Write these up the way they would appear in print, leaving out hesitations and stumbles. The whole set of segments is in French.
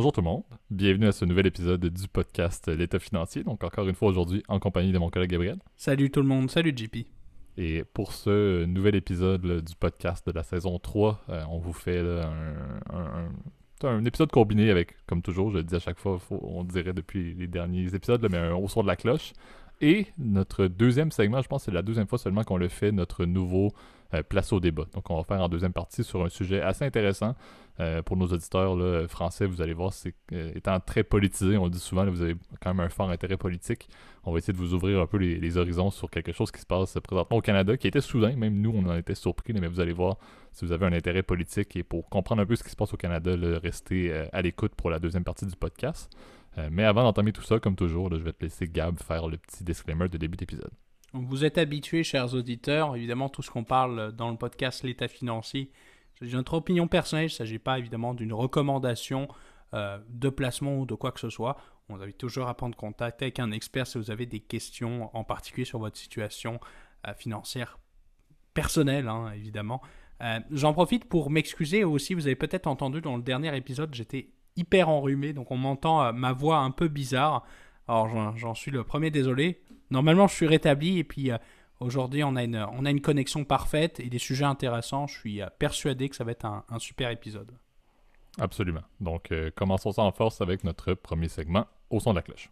Bonjour tout le monde, bienvenue à ce nouvel épisode du podcast L'État financier. Donc encore une fois aujourd'hui en compagnie de mon collègue Gabriel. Salut tout le monde, salut JP. Et pour ce nouvel épisode du podcast de la saison 3, on vous fait là, un épisode combiné avec, comme toujours, je le dis à chaque fois, on dirait depuis les derniers épisodes, là, mais un haut son de la cloche. Et notre deuxième segment, je pense que c'est la deuxième fois seulement qu'on le fait, notre nouveau place au débat. Donc on va faire en deuxième partie sur un sujet assez intéressant. Pour nos auditeurs là, français, vous allez voir, c'est étant très politisé, on le dit souvent, là, vous avez quand même un fort intérêt politique. On va essayer de vous ouvrir un peu les horizons sur quelque chose qui se passe présentement au Canada, qui était soudain, même nous on en était surpris, mais vous allez voir, si vous avez un intérêt politique et pour comprendre un peu ce qui se passe au Canada, là, restez à l'écoute pour la deuxième partie du podcast. Mais avant d'entamer tout ça, comme toujours, là, je vais te laisser Gab faire le petit disclaimer de début d'épisode. Vous êtes habitués, chers auditeurs, évidemment tout ce qu'on parle dans le podcast L'État financier, c'est notre opinion personnelle, il ne s'agit pas évidemment d'une recommandation de placement ou de quoi que ce soit. On vous invite toujours à prendre contact avec un expert si vous avez des questions, en particulier sur votre situation financière personnelle, hein, évidemment. J'en profite pour m'excuser aussi, vous avez peut-être entendu dans le dernier épisode, j'étais hyper enrhumé, donc on m'entend ma voix un peu bizarre. Alors j'en suis le premier désolé. Normalement je suis rétabli et puis aujourd'hui on a une connexion parfaite et des sujets intéressants. Je suis persuadé que ça va être un super épisode. Absolument. Donc commençons ça en force avec notre premier segment, au son de la cloche.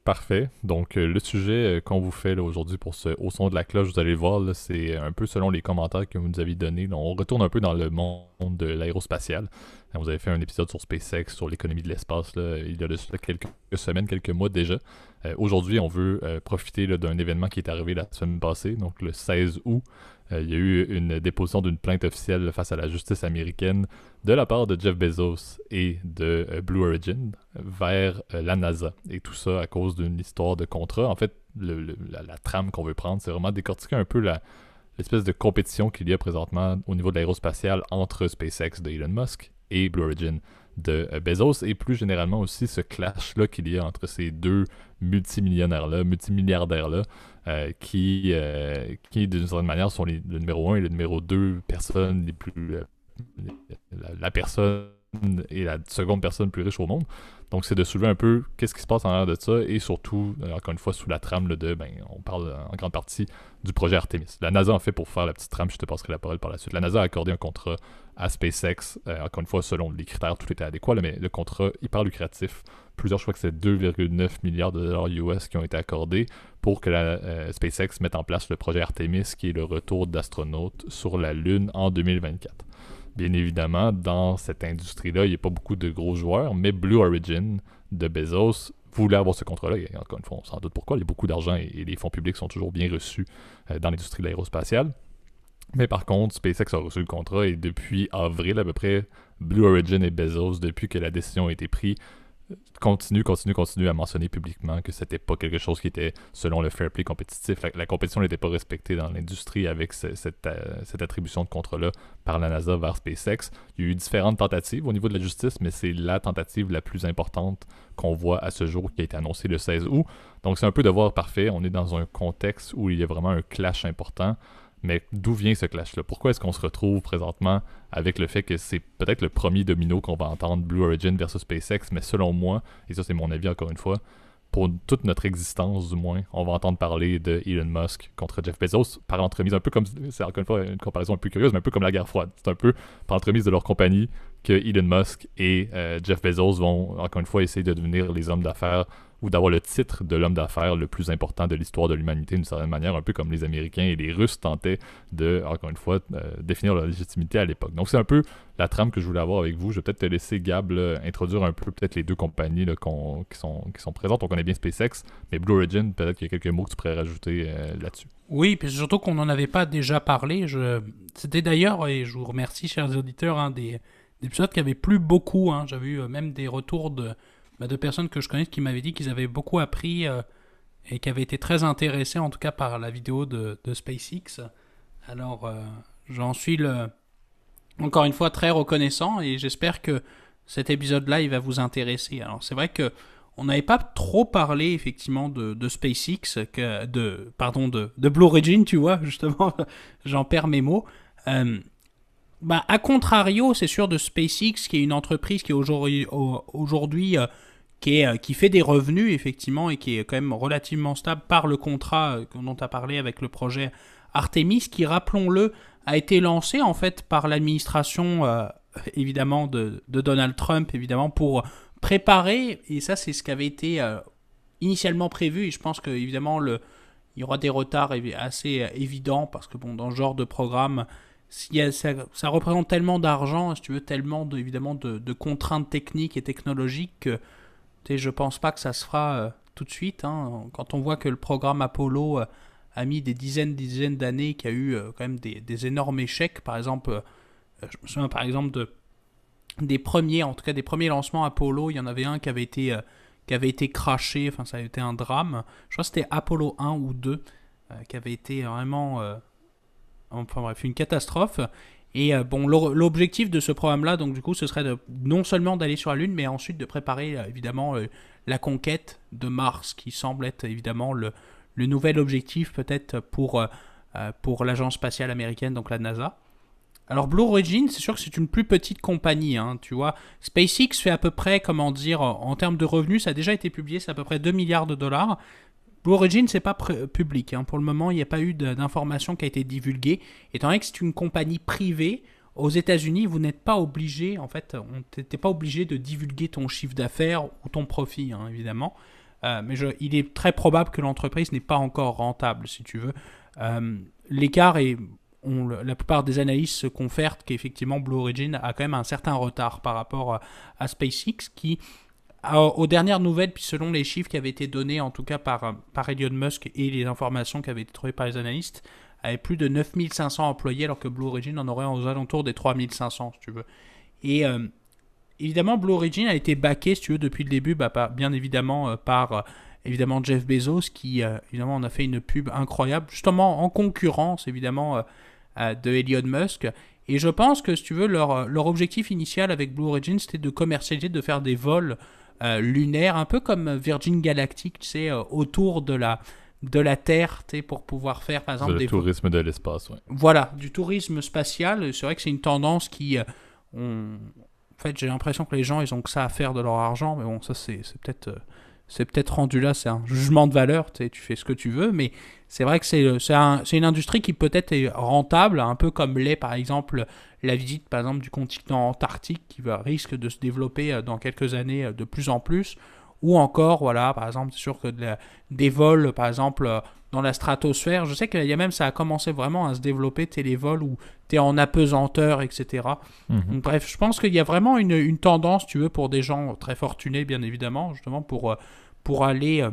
Parfait. Donc, le sujet qu'on vous fait là, aujourd'hui pour ce Au son de la cloche, vous allez le voir, là, c'est un peu selon les commentaires que vous nous avez donnés. Là, on retourne un peu dans le monde de l'aérospatial. Vous avez fait un épisode sur SpaceX, sur l'économie de l'espace, là, il y a de cela quelques semaines, quelques mois déjà. Aujourd'hui, on veut profiter là, d'un événement qui est arrivé la semaine passée, donc le 16 août. Il y a eu une déposition d'une plainte officielle face à la justice américaine de la part de Jeff Bezos et de Blue Origin vers la NASA. Et tout ça à cause d'une histoire de contrat. En fait, la trame qu'on veut prendre, c'est vraiment décortiquer un peu l'espèce de compétition qu'il y a présentement au niveau de l'aérospatiale entre SpaceX de Elon Musk et Blue Origin de Bezos, et plus généralement aussi ce clash-là qu'il y a entre ces deux multimilliardaires-là, qui d'une certaine manière sont le numéro 1 et le numéro 2 personnes les plus... la personne et la seconde personne plus riche au monde. Donc c'est de soulever un peu qu'est-ce qui se passe en arrière de ça, et surtout, encore une fois, sous la trame là, on parle en grande partie du projet Artemis. La NASA, en fait, pour faire la petite trame, je te passerai la parole par la suite, la NASA a accordé un contrat à SpaceX, encore une fois, selon les critères, tout était adéquat, là, mais le contrat hyper lucratif, plusieurs, je crois que c'est 2,9 milliards de dollars US qui ont été accordés pour que la SpaceX mette en place le projet Artemis, qui est le retour d'astronautes sur la Lune en 2024. Bien évidemment, dans cette industrie-là, il n'y a pas beaucoup de gros joueurs, mais Blue Origin de Bezos voulait avoir ce contrat-là. Et encore une fois, on s'en doute pourquoi. Il y a beaucoup d'argent et les fonds publics sont toujours bien reçus dans l'industrie de l'aérospatiale. Mais par contre, SpaceX a reçu le contrat et depuis avril à peu près, Blue Origin et Bezos, depuis que la décision a été prise, continue à mentionner publiquement que c'était pas quelque chose qui était selon le fair play compétitif. La compétition n'était pas respectée dans l'industrie avec cette attribution de contrat-là par la NASA vers SpaceX. Il y a eu différentes tentatives au niveau de la justice, mais c'est la tentative la plus importante qu'on voit à ce jour qui a été annoncée le 16 août. Donc c'est un peu devoir parfait. On est dans un contexte où il y a vraiment un clash important. Mais d'où vient ce clash-là? Pourquoi est-ce qu'on se retrouve présentement avec le fait que c'est peut-être le premier domino qu'on va entendre, Blue Origin versus SpaceX, mais selon moi, et ça c'est mon avis encore une fois, pour toute notre existence du moins, on va entendre parler de Elon Musk contre Jeff Bezos par l'entremise, un peu comme, c'est encore une fois une comparaison un peu curieuse, mais un peu comme la guerre froide. C'est un peu par l'entremise de leur compagnie que Elon Musk et Jeff Bezos vont encore une fois essayer de devenir les hommes d'affaires ou d'avoir le titre de l'homme d'affaires le plus important de l'histoire de l'humanité d'une certaine manière, un peu comme les Américains et les Russes tentaient de, encore une fois, définir leur légitimité à l'époque. Donc c'est un peu la trame que je voulais avoir avec vous. Je vais peut-être te laisser, Gab, là, introduire un peu peut-être les deux compagnies là, qui sont présentes. On connaît bien SpaceX, mais Blue Origin, peut-être qu'il y a quelques mots que tu pourrais rajouter là-dessus. Oui, puis surtout qu'on n'en avait pas déjà parlé. C'était d'ailleurs, et je vous remercie, chers auditeurs, des épisodes qui avaient plu beaucoup. J'avais eu même des retours de personnes que je connais qui m'avaient dit qu'ils avaient beaucoup appris et qui avaient été très intéressés, en tout cas par la vidéo de SpaceX. Alors, j'en suis encore une fois très reconnaissant et j'espère que cet épisode-là, il va vous intéresser. Alors, c'est vrai que on n'avait pas trop parlé effectivement de SpaceX, de Blue Origin, tu vois, justement, j'en perds mes mots. À contrario, c'est sûr de SpaceX, qui est une entreprise qui est aujourd'hui qui fait des revenus, effectivement, et qui est quand même relativement stable par le contrat dont tu as parlé avec le projet Artemis, qui, rappelons-le, a été lancé en fait par l'administration, évidemment, de Donald Trump, évidemment, pour préparer, et ça c'est ce qui avait été initialement prévu, et je pense qu'évidemment il y aura des retards assez évidents, parce que bon, dans ce genre de programme, ça représente tellement d'argent, si tu veux, tellement évidemment de contraintes techniques et technologiques que je pense pas que ça se fera tout de suite. Hein. Quand on voit que le programme Apollo a mis des dizaines d'années, qu'il y a eu quand même des énormes échecs, par exemple, je me souviens par exemple des premiers lancements Apollo, il y en avait un qui avait été crashé, enfin ça a été un drame. Je crois que c'était Apollo 1 ou 2 qui avait été vraiment enfin bref, une catastrophe. Et bon, l'objectif de ce programme-là, donc du coup, ce serait non seulement d'aller sur la Lune, mais ensuite de préparer évidemment la conquête de Mars, qui semble être évidemment le nouvel objectif peut-être pour l'agence spatiale américaine, donc la NASA. Alors Blue Origin, c'est sûr que c'est une plus petite compagnie, hein, tu vois. SpaceX fait à peu près, comment dire, en termes de revenus, ça a déjà été publié, c'est à peu près 2 milliards de dollars. Blue Origin, c'est pas public, hein. Pour le moment, il n'y a pas eu d'information qui a été divulguée. Étant donné que c'est une compagnie privée, aux États-Unis, vous n'êtes pas obligé, en fait, t'es pas obligé de divulguer ton chiffre d'affaires ou ton profit, hein, évidemment. Mais il est très probable que l'entreprise n'est pas encore rentable, si tu veux. L'écart est... la plupart des analystes se confèrent qu'effectivement Blue Origin a quand même un certain retard par rapport à SpaceX qui, aux dernières nouvelles, puis selon les chiffres qui avaient été donnés en tout cas par Elon Musk et les informations qui avaient été trouvées par les analystes, avait plus de 9500 employés alors que Blue Origin en aurait aux alentours des 3500 si tu veux. Et évidemment Blue Origin a été backé si tu veux depuis le début bien évidemment par évidemment Jeff Bezos qui évidemment en a fait une pub incroyable justement en concurrence évidemment de Elon Musk. Et je pense que, si tu veux, leur objectif initial avec Blue Origin, c'était de commercialiser, de faire des vols lunaires, un peu comme Virgin Galactic, tu sais, autour de la Terre, tu sais, pour pouvoir faire, par exemple, des tourisme de l'espace, ouais. Voilà, du tourisme spatial. C'est vrai que c'est une tendance qui... En fait, j'ai l'impression que les gens, ils ont que ça à faire de leur argent, mais bon, ça, c'est peut-être... c'est peut-être rendu là, c'est un jugement de valeur, tu fais ce que tu veux, mais c'est vrai que c'est une industrie qui peut-être est rentable, un peu comme l'est par exemple la visite par exemple du continent antarctique qui risque de se développer dans quelques années de plus en plus, ou encore, voilà, par exemple, c'est sûr que des vols, par exemple, dans la stratosphère, je sais qu'il y a même, ça a commencé vraiment à se développer, les vols où tu es en apesanteur, etc. Donc, bref, je pense qu'il y a vraiment une tendance, tu veux, pour des gens très fortunés, bien évidemment, justement, pour aller,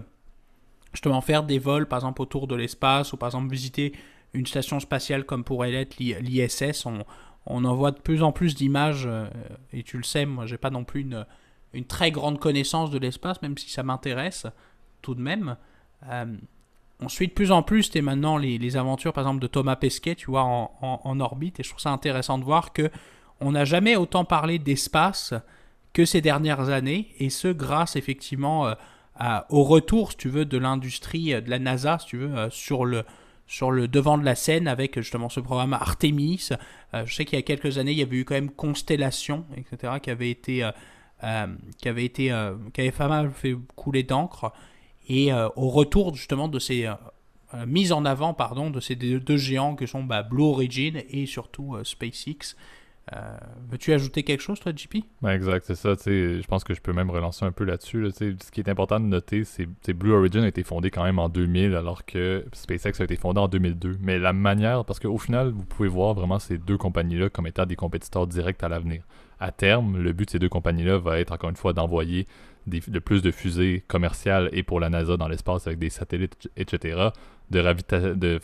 justement, faire des vols, par exemple, autour de l'espace, ou par exemple, visiter une station spatiale comme pourrait l'être l'ISS. On en voit de plus en plus d'images, et tu le sais, moi, j'ai pas non plus une très grande connaissance de l'espace, même si ça m'intéresse tout de même. On suit de plus en plus maintenant les aventures, par exemple, de Thomas Pesquet, tu vois, en orbite, et je trouve ça intéressant de voir que on n'a jamais autant parlé d'espace que ces dernières années, et ce, grâce, effectivement, au retour, si tu veux, de l'industrie, de la NASA, si tu veux, sur le devant de la scène avec justement ce programme Artemis. Je sais qu'il y a quelques années, il y avait eu quand même Constellation, etc., qui avait pas mal fait couler d'encre. Et au retour justement de ces mises en avant de ces deux géants que sont Blue Origin et surtout SpaceX. Veux-tu ajouter quelque chose, toi, JP? Ouais, exact, c'est ça. Je pense que je peux même relancer un peu là-dessus. Là, ce qui est important de noter, c'est que Blue Origin a été fondé quand même en 2000, alors que SpaceX a été fondé en 2002. Mais la manière, parce qu'au final, vous pouvez voir vraiment ces deux compagnies-là comme étant des compétiteurs directs à l'avenir. À terme, le but de ces deux compagnies-là va être, encore une fois, d'envoyer de plus de fusées commerciales et pour la NASA dans l'espace avec des satellites, etc., de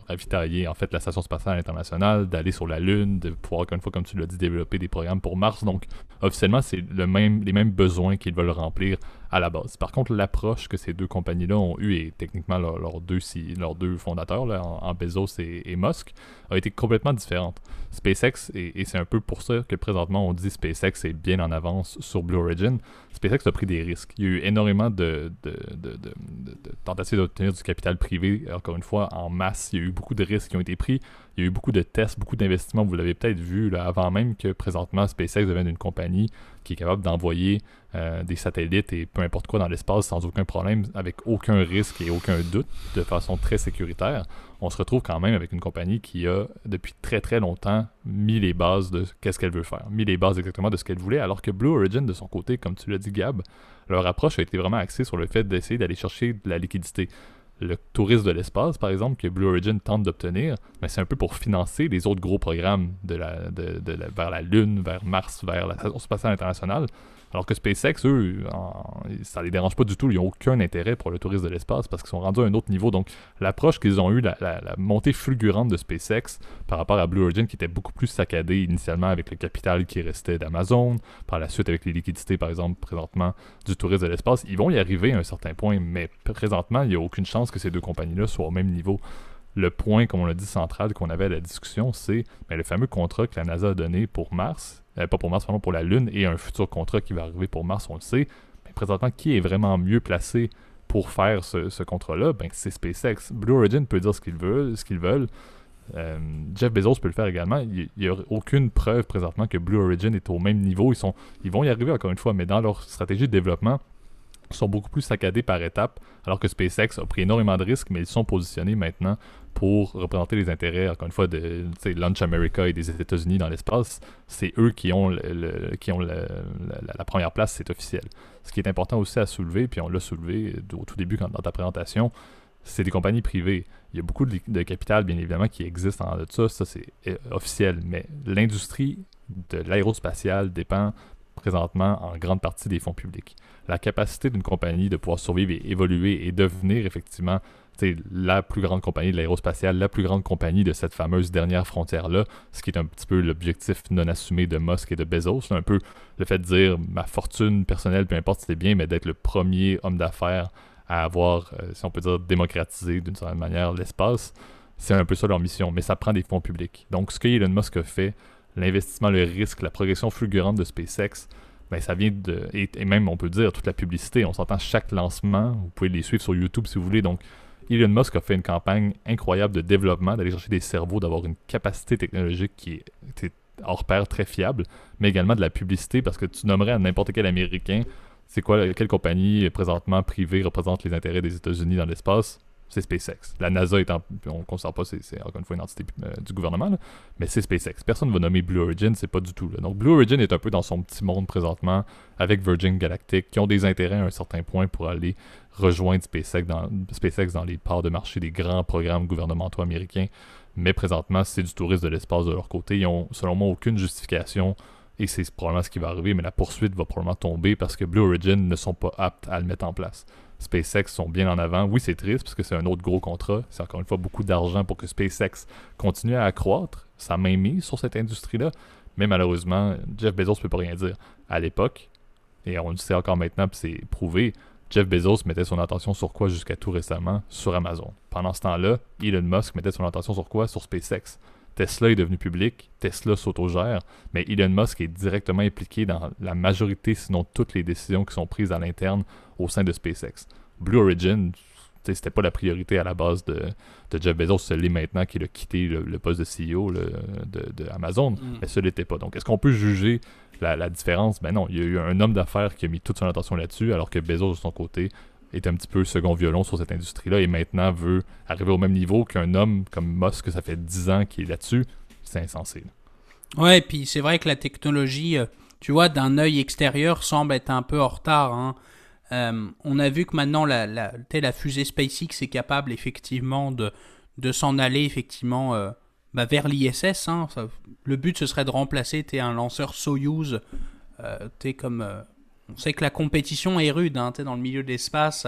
ravitailler en fait la station spatiale internationale, d'aller sur la Lune, de pouvoir, encore une fois, comme tu l'as dit, développer des programmes pour Mars. Donc, officiellement, c'est les mêmes besoins qu'ils veulent remplir à la base. Par contre, l'approche que ces deux compagnies-là ont eue, et techniquement leurs deux fondateurs, là, en Bezos et Musk, a été complètement différente. SpaceX, et c'est un peu pour ça que présentement on dit SpaceX est bien en avance sur Blue Origin, SpaceX a pris des risques. Il y a eu énormément de tentatives d'obtenir du capital privé, encore une fois, en masse. Il y a eu beaucoup de risques qui ont été pris. Il y a eu beaucoup de tests, beaucoup d'investissements. Vous l'avez peut-être vu là, avant même que présentement SpaceX devienne une compagnie qui est capable d'envoyer des satellites et peu importe quoi dans l'espace sans aucun problème, avec aucun risque et aucun doute, de façon très sécuritaire. On se retrouve quand même avec une compagnie qui a, depuis très très longtemps, mis les bases de qu'est-ce qu'elle veut faire, mis les bases exactement de ce qu'elle voulait, alors que Blue Origin, de son côté, comme tu l'as dit Gab, leur approche a été vraiment axée sur le fait d'essayer d'aller chercher de la liquidité. Le tourisme de l'espace, par exemple, que Blue Origin tente d'obtenir, mais c'est un peu pour financer les autres gros programmes vers la Lune, vers Mars, vers la Station spatiale internationale. Alors que SpaceX, eux, ça les dérange pas du tout. Ils n'ont aucun intérêt pour le tourisme de l'espace parce qu'ils sont rendus à un autre niveau. Donc, l'approche qu'ils ont eue, la montée fulgurante de SpaceX par rapport à Blue Origin, qui était beaucoup plus saccadée initialement avec le capital qui restait d'Amazon, par la suite avec les liquidités, par exemple, présentement, du tourisme de l'espace, ils vont y arriver à un certain point, mais présentement, il n'y a aucune chance que ces deux compagnies-là soient au même niveau. Le point, comme on l'a dit, central qu'on avait à la discussion, c'est le fameux contrat que la NASA a donné pour Mars, pas pour Mars, pardon, pour la Lune, et un futur contrat qui va arriver pour Mars, on le sait. Mais présentement, qui est vraiment mieux placé pour faire ce contrat-là? C'est SpaceX. Blue Origin peut dire ce qu'ils veulent. Jeff Bezos peut le faire également. Il n'y a aucune preuve présentement que Blue Origin est au même niveau. Ils vont y arriver encore une fois, mais dans leur stratégie de développement, sont beaucoup plus saccadés par étapes, alors que SpaceX a pris énormément de risques, mais ils sont positionnés maintenant pour représenter les intérêts, encore une fois, de Launch America et des États-Unis dans l'espace. C'est eux qui ont la première place, c'est officiel. Ce qui est important aussi à soulever, puis on l'a soulevé au tout début dans ta présentation, c'est des compagnies privées. Il y a beaucoup de capital, bien évidemment, qui existe en de ça c'est officiel, mais l'industrie de l'aérospatiale dépend présentement en grande partie des fonds publics. La capacité d'une compagnie de pouvoir survivre et évoluer et devenir effectivement la plus grande compagnie de l'aérospatiale, la plus grande compagnie de cette fameuse dernière frontière-là, ce qui est un petit peu l'objectif non assumé de Musk et de Bezos. C'est un peu le fait de dire ma fortune personnelle, peu importe si c'est bien, mais d'être le premier homme d'affaires à avoir, si on peut dire, démocratisé d'une certaine manière l'espace. C'est un peu ça leur mission, mais ça prend des fonds publics. Donc ce que Elon Musk a fait, l'investissement, le risque, la progression fulgurante de SpaceX, ça vient de... Et même, on peut dire, toute la publicité. On s'entend chaque lancement. Vous pouvez les suivre sur YouTube si vous voulez. Donc, Elon Musk a fait une campagne incroyable de développement, d'aller chercher des cerveaux, d'avoir une capacité technologique qui est hors pair, très fiable, mais également de la publicité, parce que tu nommerais à n'importe quel Américain, c'est quoi, quelle compagnie présentement privée représente les intérêts des États-Unis dans l'espace? C'est SpaceX. La NASA on ne considère pas, c'est encore une fois une entité du gouvernement, là, mais c'est SpaceX. Personne ne va nommer Blue Origin, c'est pas du tout. Là. Donc Blue Origin est un peu dans son petit monde présentement, avec Virgin Galactic, qui ont des intérêts à un certain point pour aller rejoindre SpaceX dans les parts de marché des grands programmes gouvernementaux américains. Mais présentement, c'est du tourisme de l'espace de leur côté. Ils ont, selon moi, aucune justification, et c'est probablement ce qui va arriver, mais la poursuite va probablement tomber parce que Blue Origin ne sont pas aptes à le mettre en place. SpaceX sont bien en avant. Oui, c'est triste parce que c'est un autre gros contrat. C'est encore une fois beaucoup d'argent pour que SpaceX continue à accroître sa mainmise sur cette industrie-là. Mais malheureusement, Jeff Bezos ne peut pas rien dire. À l'époque, et on le sait encore maintenant, puis c'est prouvé, Jeff Bezos mettait son attention sur quoi jusqu'à tout récemment? Sur Amazon. Pendant ce temps-là, Elon Musk mettait son attention sur quoi? Sur SpaceX. Tesla est devenu public, Tesla s'autogère, mais Elon Musk est directement impliqué dans la majorité, sinon toutes les décisions qui sont prises à l'interne au sein de SpaceX. Blue Origin, c'était pas la priorité à la base de Jeff Bezos, ce l'est maintenant qu'il a quitté le poste de CEO de Amazon, mais ce l'était pas. Donc, est-ce qu'on peut juger la différence? Ben non, il y a eu un homme d'affaires qui a mis toute son attention là-dessus, alors que Bezos, de son côté, est un petit peu second violon sur cette industrie-là et maintenant veut arriver au même niveau qu'un homme comme Musk, ça fait 10 ans qu'il est là-dessus. C'est insensé. Ouais, et puis c'est vrai que la technologie, tu vois, d'un œil extérieur, semble être un peu en retard. Hein. On a vu que maintenant, la fusée SpaceX est capable effectivement de s'en aller effectivement vers l'ISS. Hein. Le but, ce serait de remplacer un lanceur Soyuz, comme... on sait que la compétition est rude dans le milieu de l'espace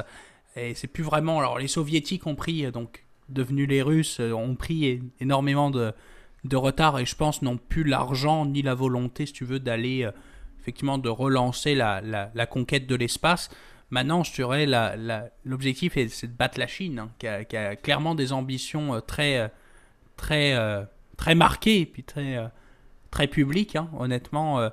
et c'est plus vraiment... Alors les soviétiques ont pris, donc devenus les Russes, ont pris énormément de retard et je pense n'ont plus l'argent ni la volonté, si tu veux, d'aller effectivement de relancer la conquête de l'espace. Maintenant, je dirais, l'objectif, c'est de battre la Chine, hein, qui a clairement des ambitions très, très marquées, et puis très publiques, hein, honnêtement.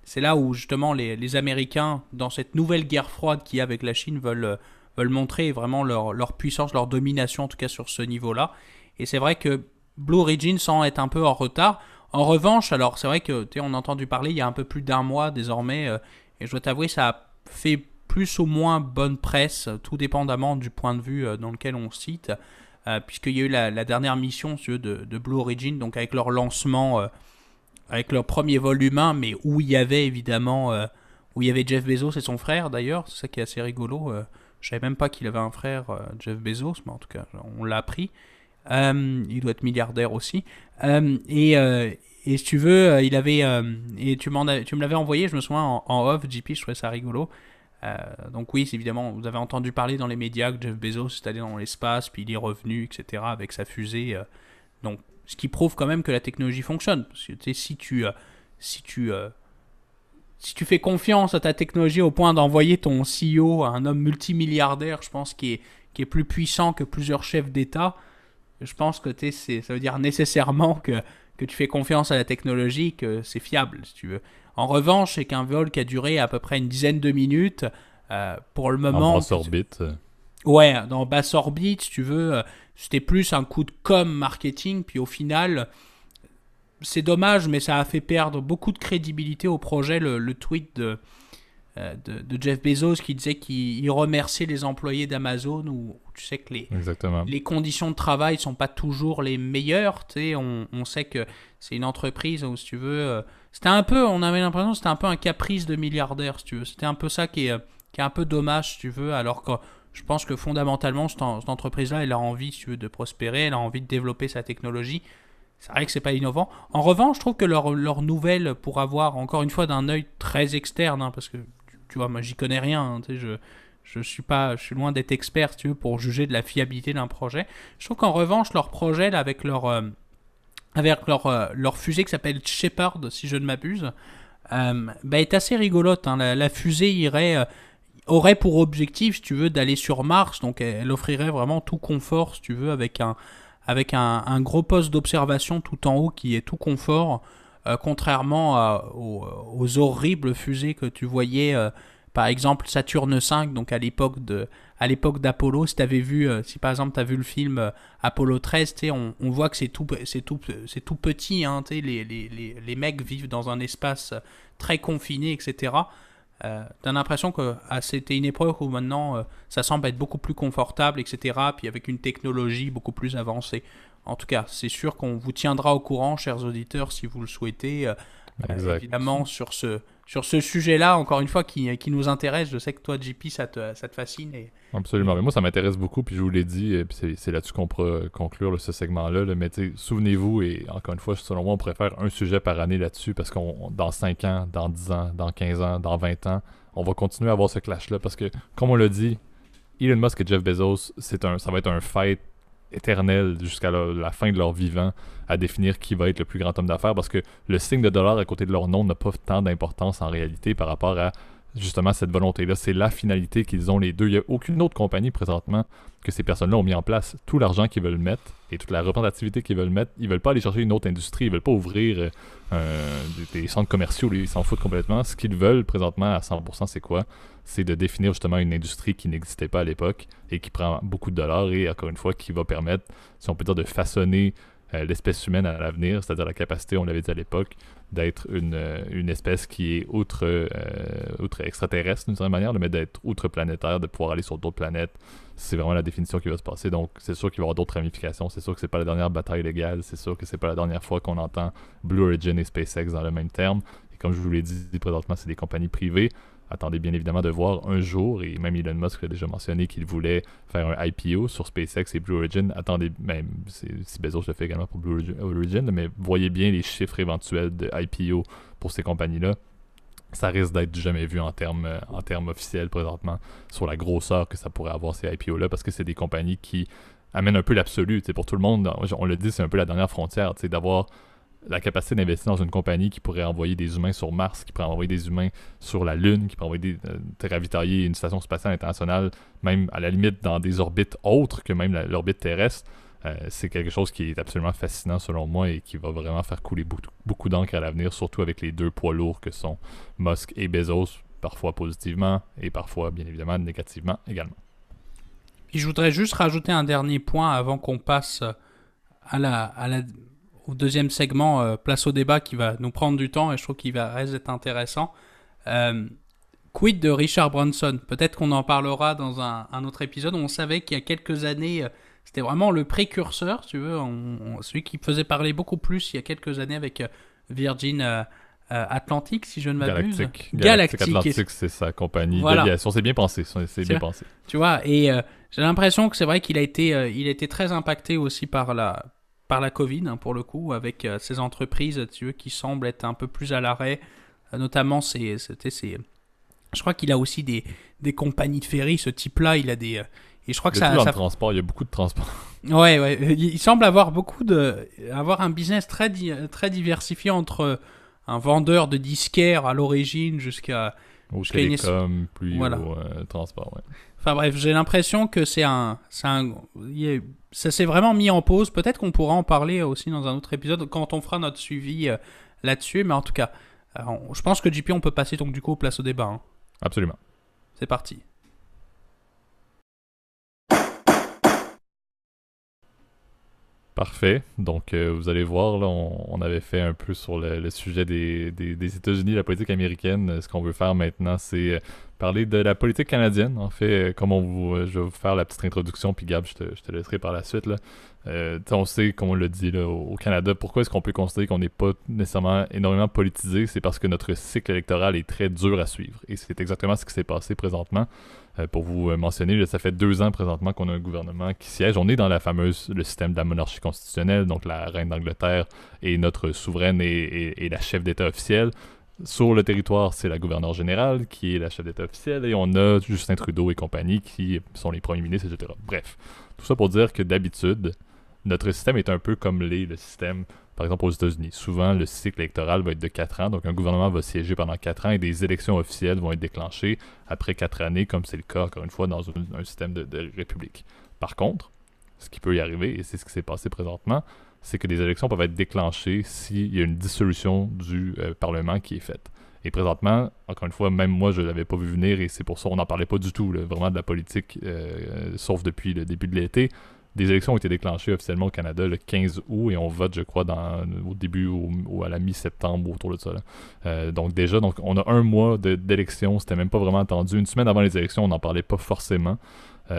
C'est là où, justement, les Américains, dans cette nouvelle guerre froide qu'il y a avec la Chine, veulent montrer vraiment leur puissance, leur domination, en tout cas sur ce niveau-là. Et c'est vrai que Blue Origin semble être un peu en retard. En revanche, alors c'est vrai que on a entendu parler il y a un peu plus d'un mois désormais, et je dois t'avouer, ça a fait plus ou moins bonne presse, tout dépendamment du point de vue dans lequel on cite, puisqu'il y a eu la dernière mission de Blue Origin, donc avec leur lancement, avec leur premier vol humain, mais où il y avait évidemment, où il y avait Jeff Bezos et son frère d'ailleurs, c'est ça qui est assez rigolo. Je savais même pas qu'il avait un frère, Jeff Bezos, mais en tout cas, on l'a appris. Il doit être milliardaire aussi. Et si tu veux, il avait. Et tu me l'avais envoyé, je me souviens, en off, JP, je trouvais ça rigolo. Donc, oui, évidemment, vous avez entendu parler dans les médias que Jeff Bezos est allé dans l'espace, puis il est revenu, etc., avec sa fusée. Donc, ce qui prouve quand même que la technologie fonctionne. Parce que si tu fais confiance à ta technologie au point d'envoyer ton CEO à un homme multimilliardaire, je pense, qui est plus puissant que plusieurs chefs d'État, je pense que ça veut dire nécessairement que tu fais confiance à la technologie, que c'est fiable, si tu veux. En revanche, c'est qu'un vol qui a duré à peu près une dizaine de minutes, pour le moment... En basse orbite. Ouais, dans basse orbite, si tu veux, c'était plus un coup de marketing, puis au final, c'est dommage, mais ça a fait perdre beaucoup de crédibilité au projet, le tweet de Jeff Bezos qui disait qu'il remerciait les employés d'Amazon, où tu sais que Exactement. les conditions de travail sont pas toujours les meilleures. Tu sais, on sait que c'est une entreprise où, si tu veux, c'était un peu, on avait l'impression que c'était un peu un caprice de milliardaire, si tu veux. C'était un peu ça qui est un peu dommage, si tu veux, alors que je pense que fondamentalement, cette entreprise-là, elle a envie, si tu veux, de prospérer, elle a envie de développer sa technologie. C'est vrai que c'est pas innovant. En revanche, je trouve que leur nouvelle, pour avoir, encore une fois, d'un œil très externe, hein, parce que tu vois, moi j'y connais rien, hein, tu sais, je suis loin d'être expert, si tu veux, pour juger de la fiabilité d'un projet. Je trouve qu'en revanche, leur projet, là, avec leur fusée qui s'appelle Shepard, si je ne m'abuse, est assez rigolote, hein. La fusée aurait pour objectif, si tu veux, d'aller sur Mars, donc elle offrirait vraiment tout confort, si tu veux, avec un gros poste d'observation tout en haut qui est tout confort, contrairement aux horribles fusées que tu voyais, par exemple Saturne V, donc à l'époque d'Apollo. Si t'avais vu, si par exemple tu as vu le film Apollo 13, on voit que c'est tout petit, hein, les mecs vivent dans un espace très confiné, etc. T'as l'impression que c'était une époque où maintenant ça semble être beaucoup plus confortable, etc. Puis avec une technologie beaucoup plus avancée. En tout cas, c'est sûr qu'on vous tiendra au courant, chers auditeurs, si vous le souhaitez. Évidemment, sur ce sujet-là, encore une fois, qui nous intéresse. Je sais que toi, JP, ça te fascine. Absolument. Mais moi, ça m'intéresse beaucoup, puis je vous l'ai dit, et puis c'est là-dessus qu'on pourra conclure là, ce segment-là. Là. Mais souvenez-vous, et encore une fois, selon moi, on pourrait faire un sujet par année là-dessus, parce qu'on dans 5 ans, dans 10 ans, dans 15 ans, dans 20 ans, on va continuer à avoir ce clash-là, parce que, comme on l'a dit, Elon Musk et Jeff Bezos, ça va être un fight éternel jusqu'à la fin de leur vivant à définir qui va être le plus grand homme d'affaires, parce que le signe de dollar à côté de leur nom n'a pas tant d'importance en réalité par rapport à justement cette volonté-là. C'est la finalité qu'ils ont les deux. Il n'y a aucune autre compagnie présentement que ces personnes-là ont mis en place. Tout l'argent qu'ils veulent mettre et toute la représentativité qu'ils veulent mettre, ils veulent pas aller chercher une autre industrie, ils veulent pas ouvrir des centres commerciaux, ils s'en foutent complètement. Ce qu'ils veulent présentement à 100%, c'est quoi? C'est de définir justement une industrie qui n'existait pas à l'époque et qui prend beaucoup de dollars et encore une fois qui va permettre, si on peut dire, de façonner l'espèce humaine à l'avenir, c'est-à-dire la capacité, on l'avait dit à l'époque, d'être une espèce qui est outre extraterrestre d'une certaine manière, mais d'être outre-planétaire, de pouvoir aller sur d'autres planètes. C'est vraiment la définition qui va se passer. Donc, c'est sûr qu'il va y avoir d'autres ramifications. C'est sûr que c'est pas la dernière bataille légale. C'est sûr que c'est pas la dernière fois qu'on entend Blue Origin et SpaceX dans le même terme. Et comme je vous l'ai dit, présentement, c'est des compagnies privées. Attendez bien évidemment de voir un jour, et même Elon Musk a déjà mentionné qu'il voulait faire un IPO sur SpaceX et Blue Origin. Attendez, même si Bezos le fait également pour Blue Origin, mais voyez bien les chiffres éventuels de IPO pour ces compagnies-là. Ça risque d'être du jamais vu en termes officiels présentement sur la grosseur que ça pourrait avoir ces IPO-là, parce que c'est des compagnies qui amènent un peu l'absolu. Pour tout le monde, on le dit, c'est un peu la dernière frontière, d'avoir la capacité d'investir dans une compagnie qui pourrait envoyer des humains sur Mars, qui pourrait envoyer des humains sur la Lune, qui pourrait envoyer ravitailler une station spatiale internationale, même à la limite dans des orbites autres que même l'orbite terrestre, c'est quelque chose qui est absolument fascinant selon moi et qui va vraiment faire couler beaucoup d'encre à l'avenir, surtout avec les deux poids lourds que sont Musk et Bezos, parfois positivement et parfois bien évidemment négativement également. Puis je voudrais juste rajouter un dernier point avant qu'on passe au deuxième segment, place au débat, qui va nous prendre du temps et je trouve qu'il va rester intéressant. Quid de Richard Branson? Peut-être qu'on en parlera dans un autre épisode. On savait qu'il y a quelques années, c'était vraiment le précurseur, si tu veux, celui qui faisait parler beaucoup plus il y a quelques années avec Virgin Atlantic, si je ne m'abuse. Galactic Atlantic, c'est sa compagnie d'aviation. C'est bien pensé. Tu vois, et j'ai l'impression que c'est vrai qu'il a été très impacté aussi par la Covid, hein, pour le coup, avec ces entreprises, tu veux, qui semblent être un peu plus à l'arrêt. Notamment, je crois qu'il a aussi des compagnies de ferry, ce type-là. Il a des... et je crois que le transport, il y a beaucoup de transport. Ouais. Il semble avoir avoir un business très diversifié entre un vendeur de disquaires à l'origine jusqu'à télécom, puis au transport, ouais. Enfin bref, j'ai l'impression que ça s'est vraiment mis en pause. Peut-être qu'on pourra en parler aussi dans un autre épisode quand on fera notre suivi là-dessus. Mais en tout cas, je pense que JP, on peut passer donc du coup place au débat. Hein. Absolument. C'est parti. Parfait. Donc, vous allez voir, là, on avait fait un peu sur le sujet des États-Unis, la politique américaine. Ce qu'on veut faire maintenant, c'est parler de la politique canadienne. En fait, je vais vous faire la petite introduction, puis Gab, je te laisserai par la suite. Là. On sait, comme on l'a dit là, au Canada, pourquoi est-ce qu'on peut considérer qu'on n'est pas nécessairement énormément politisé? C'est parce que notre cycle électoral est très dur à suivre. Et c'est exactement ce qui s'est passé présentement. Pour vous mentionner, là, ça fait 2 ans présentement qu'on a un gouvernement qui siège. On est dans le système de la monarchie constitutionnelle, donc la reine d'Angleterre est notre souveraine et la chef d'État officielle. Sur le territoire, c'est la gouverneure générale qui est la chef d'État officielle et on a Justin Trudeau et compagnie qui sont les premiers ministres, etc. Bref, tout ça pour dire que d'habitude, notre système est un peu comme le système, par exemple, aux États-Unis. Souvent, le cycle électoral va être de 4 ans, donc un gouvernement va siéger pendant 4 ans et des élections officielles vont être déclenchées après 4 années, comme c'est le cas, encore une fois, dans un système de république. Par contre, ce qui peut y arriver, et c'est ce qui s'est passé présentement, c'est que des élections peuvent être déclenchées s'il y a une dissolution du Parlement qui est faite. Et présentement, encore une fois, même moi, je ne l'avais pas vu venir et c'est pour ça qu'on n'en parlait pas du tout, là, vraiment de la politique, sauf depuis le début de l'été. Des élections ont été déclenchées officiellement au Canada le 15 août et on vote, je crois, au début ou à la mi-septembre autour de ça. Donc déjà, on a un mois d'élections, c'était même pas vraiment attendu. Une semaine avant les élections, on n'en parlait pas forcément.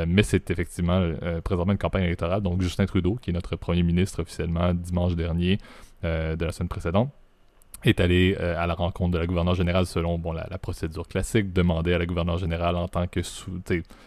Mais c'est effectivement présentement une campagne électorale. Donc Justin Trudeau, qui est notre premier ministre officiellement dimanche dernier de la semaine précédente, est allé à la rencontre de la gouverneure générale selon la procédure classique, demander à la gouverneure générale en tant que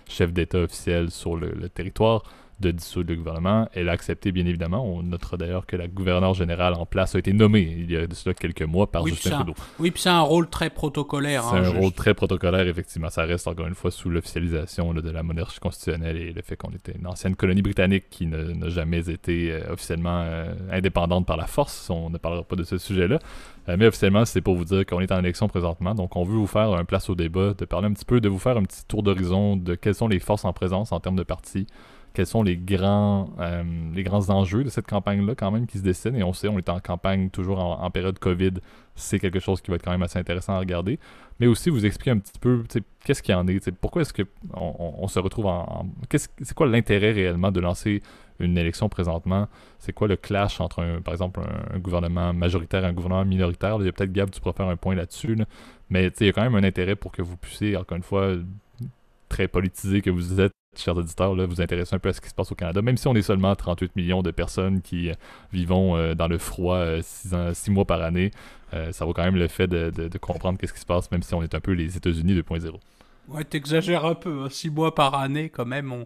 chef d'État officiel sur le territoire de dissoudre le gouvernement. Elle a accepté, bien évidemment. On notera d'ailleurs que la gouverneure générale en place a été nommée il y a de cela quelques mois par Justin Trudeau. Oui, puis c'est un rôle très protocolaire. C'est un rôle très protocolaire, effectivement. Ça reste encore une fois sous l'officialisation de la monarchie constitutionnelle et le fait qu'on était une ancienne colonie britannique qui n'a jamais été officiellement indépendante par la force. On ne parlera pas de ce sujet-là. Mais officiellement, c'est pour vous dire qu'on est en élection présentement. Donc, on veut vous faire un place au débat, de parler un petit peu, de vous faire un petit tour d'horizon de quelles sont les forces en présence en termes de partis. Quels sont les grands enjeux de cette campagne-là quand même qui se dessinent. Et on sait, on est en campagne toujours en période COVID. C'est quelque chose qui va être quand même assez intéressant à regarder. Mais aussi vous expliquer un petit peu qu'est-ce qu'il y en est. Pourquoi est-ce qu'on se retrouve c'est quoi l'intérêt réellement de lancer une élection présentement? C'est quoi le clash entre, par exemple, un gouvernement majoritaire et un gouvernement minoritaire? Il y a peut-être, Gab, tu pourras faire un point là-dessus. Là. Mais il y a quand même un intérêt pour que vous puissiez, encore une fois, très politisé que vous êtes, chers auditeurs, là, vous intéressez un peu à ce qui se passe au Canada, même si on est seulement 38 millions de personnes qui vivons dans le froid 6 mois par année, ça vaut quand même le fait de comprendre qu'est-ce qui se passe, même si on est un peu les États-Unis 2.0. Ouais, t'exagères un peu, hein. 6 mois par année, quand même,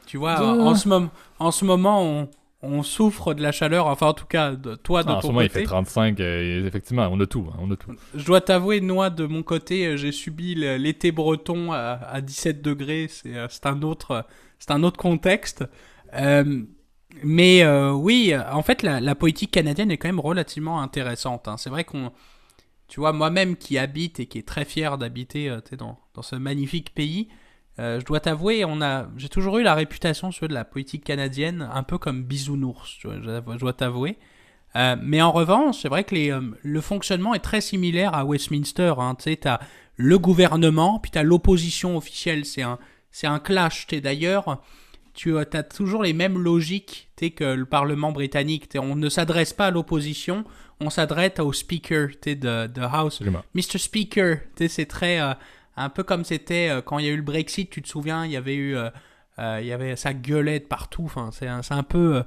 tu vois, en ce moment, on souffre de la chaleur, enfin en tout cas, toi de ton côté. En ce moment, il fait 35, effectivement, on a tout. Je dois t'avouer, moi, de mon côté, j'ai subi l'été breton à 17 degrés, c'est un autre contexte. Mais oui, en fait, la politique canadienne est quand même relativement intéressante, hein. C'est vrai tu vois, moi-même qui habite et qui est très fier d'habiter tu sais, dans ce magnifique pays, je dois t'avouer, j'ai toujours eu la réputation de la politique canadienne un peu comme bisounours, tu vois, je dois t'avouer. Mais en revanche, c'est vrai que le fonctionnement est très similaire à Westminster, hein. Tu sais, t'as le gouvernement, puis t'as l'opposition officielle. C'est un clash. D'ailleurs, tu as toujours les mêmes logiques que le Parlement britannique. On ne s'adresse pas à l'opposition, on s'adresse au Speaker de House. Absolument. Mr. Speaker, c'est très... un peu comme c'était quand il y a eu le Brexit, tu te souviens, il y avait ça gueulait de partout. Enfin, c'est un peu...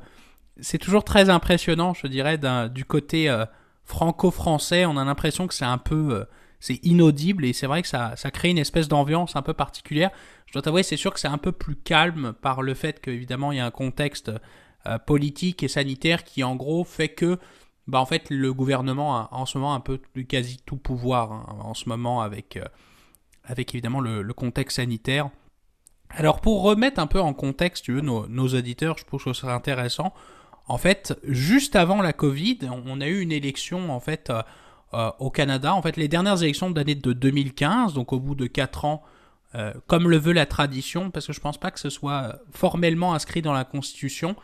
c'est toujours très impressionnant, je dirais, du côté franco-français. On a l'impression que c'est un peu... c'est inaudible et c'est vrai que ça crée une espèce d'ambiance un peu particulière. Je dois t'avouer, c'est sûr que c'est un peu plus calme par le fait qu'évidemment, il y a un contexte politique et sanitaire qui, en gros, fait que en fait, le gouvernement a en ce moment un peu quasi tout pouvoir, hein, en ce moment avec évidemment le contexte sanitaire. Alors, pour remettre un peu en contexte, tu veux, nos auditeurs, je trouve que ce serait intéressant. En fait, juste avant la Covid, on a eu une élection en fait au Canada. En fait, les dernières élections d'année de 2015, donc au bout de 4 ans, comme le veut la tradition, parce que je ne pense pas que ce soit formellement inscrit dans la Constitution,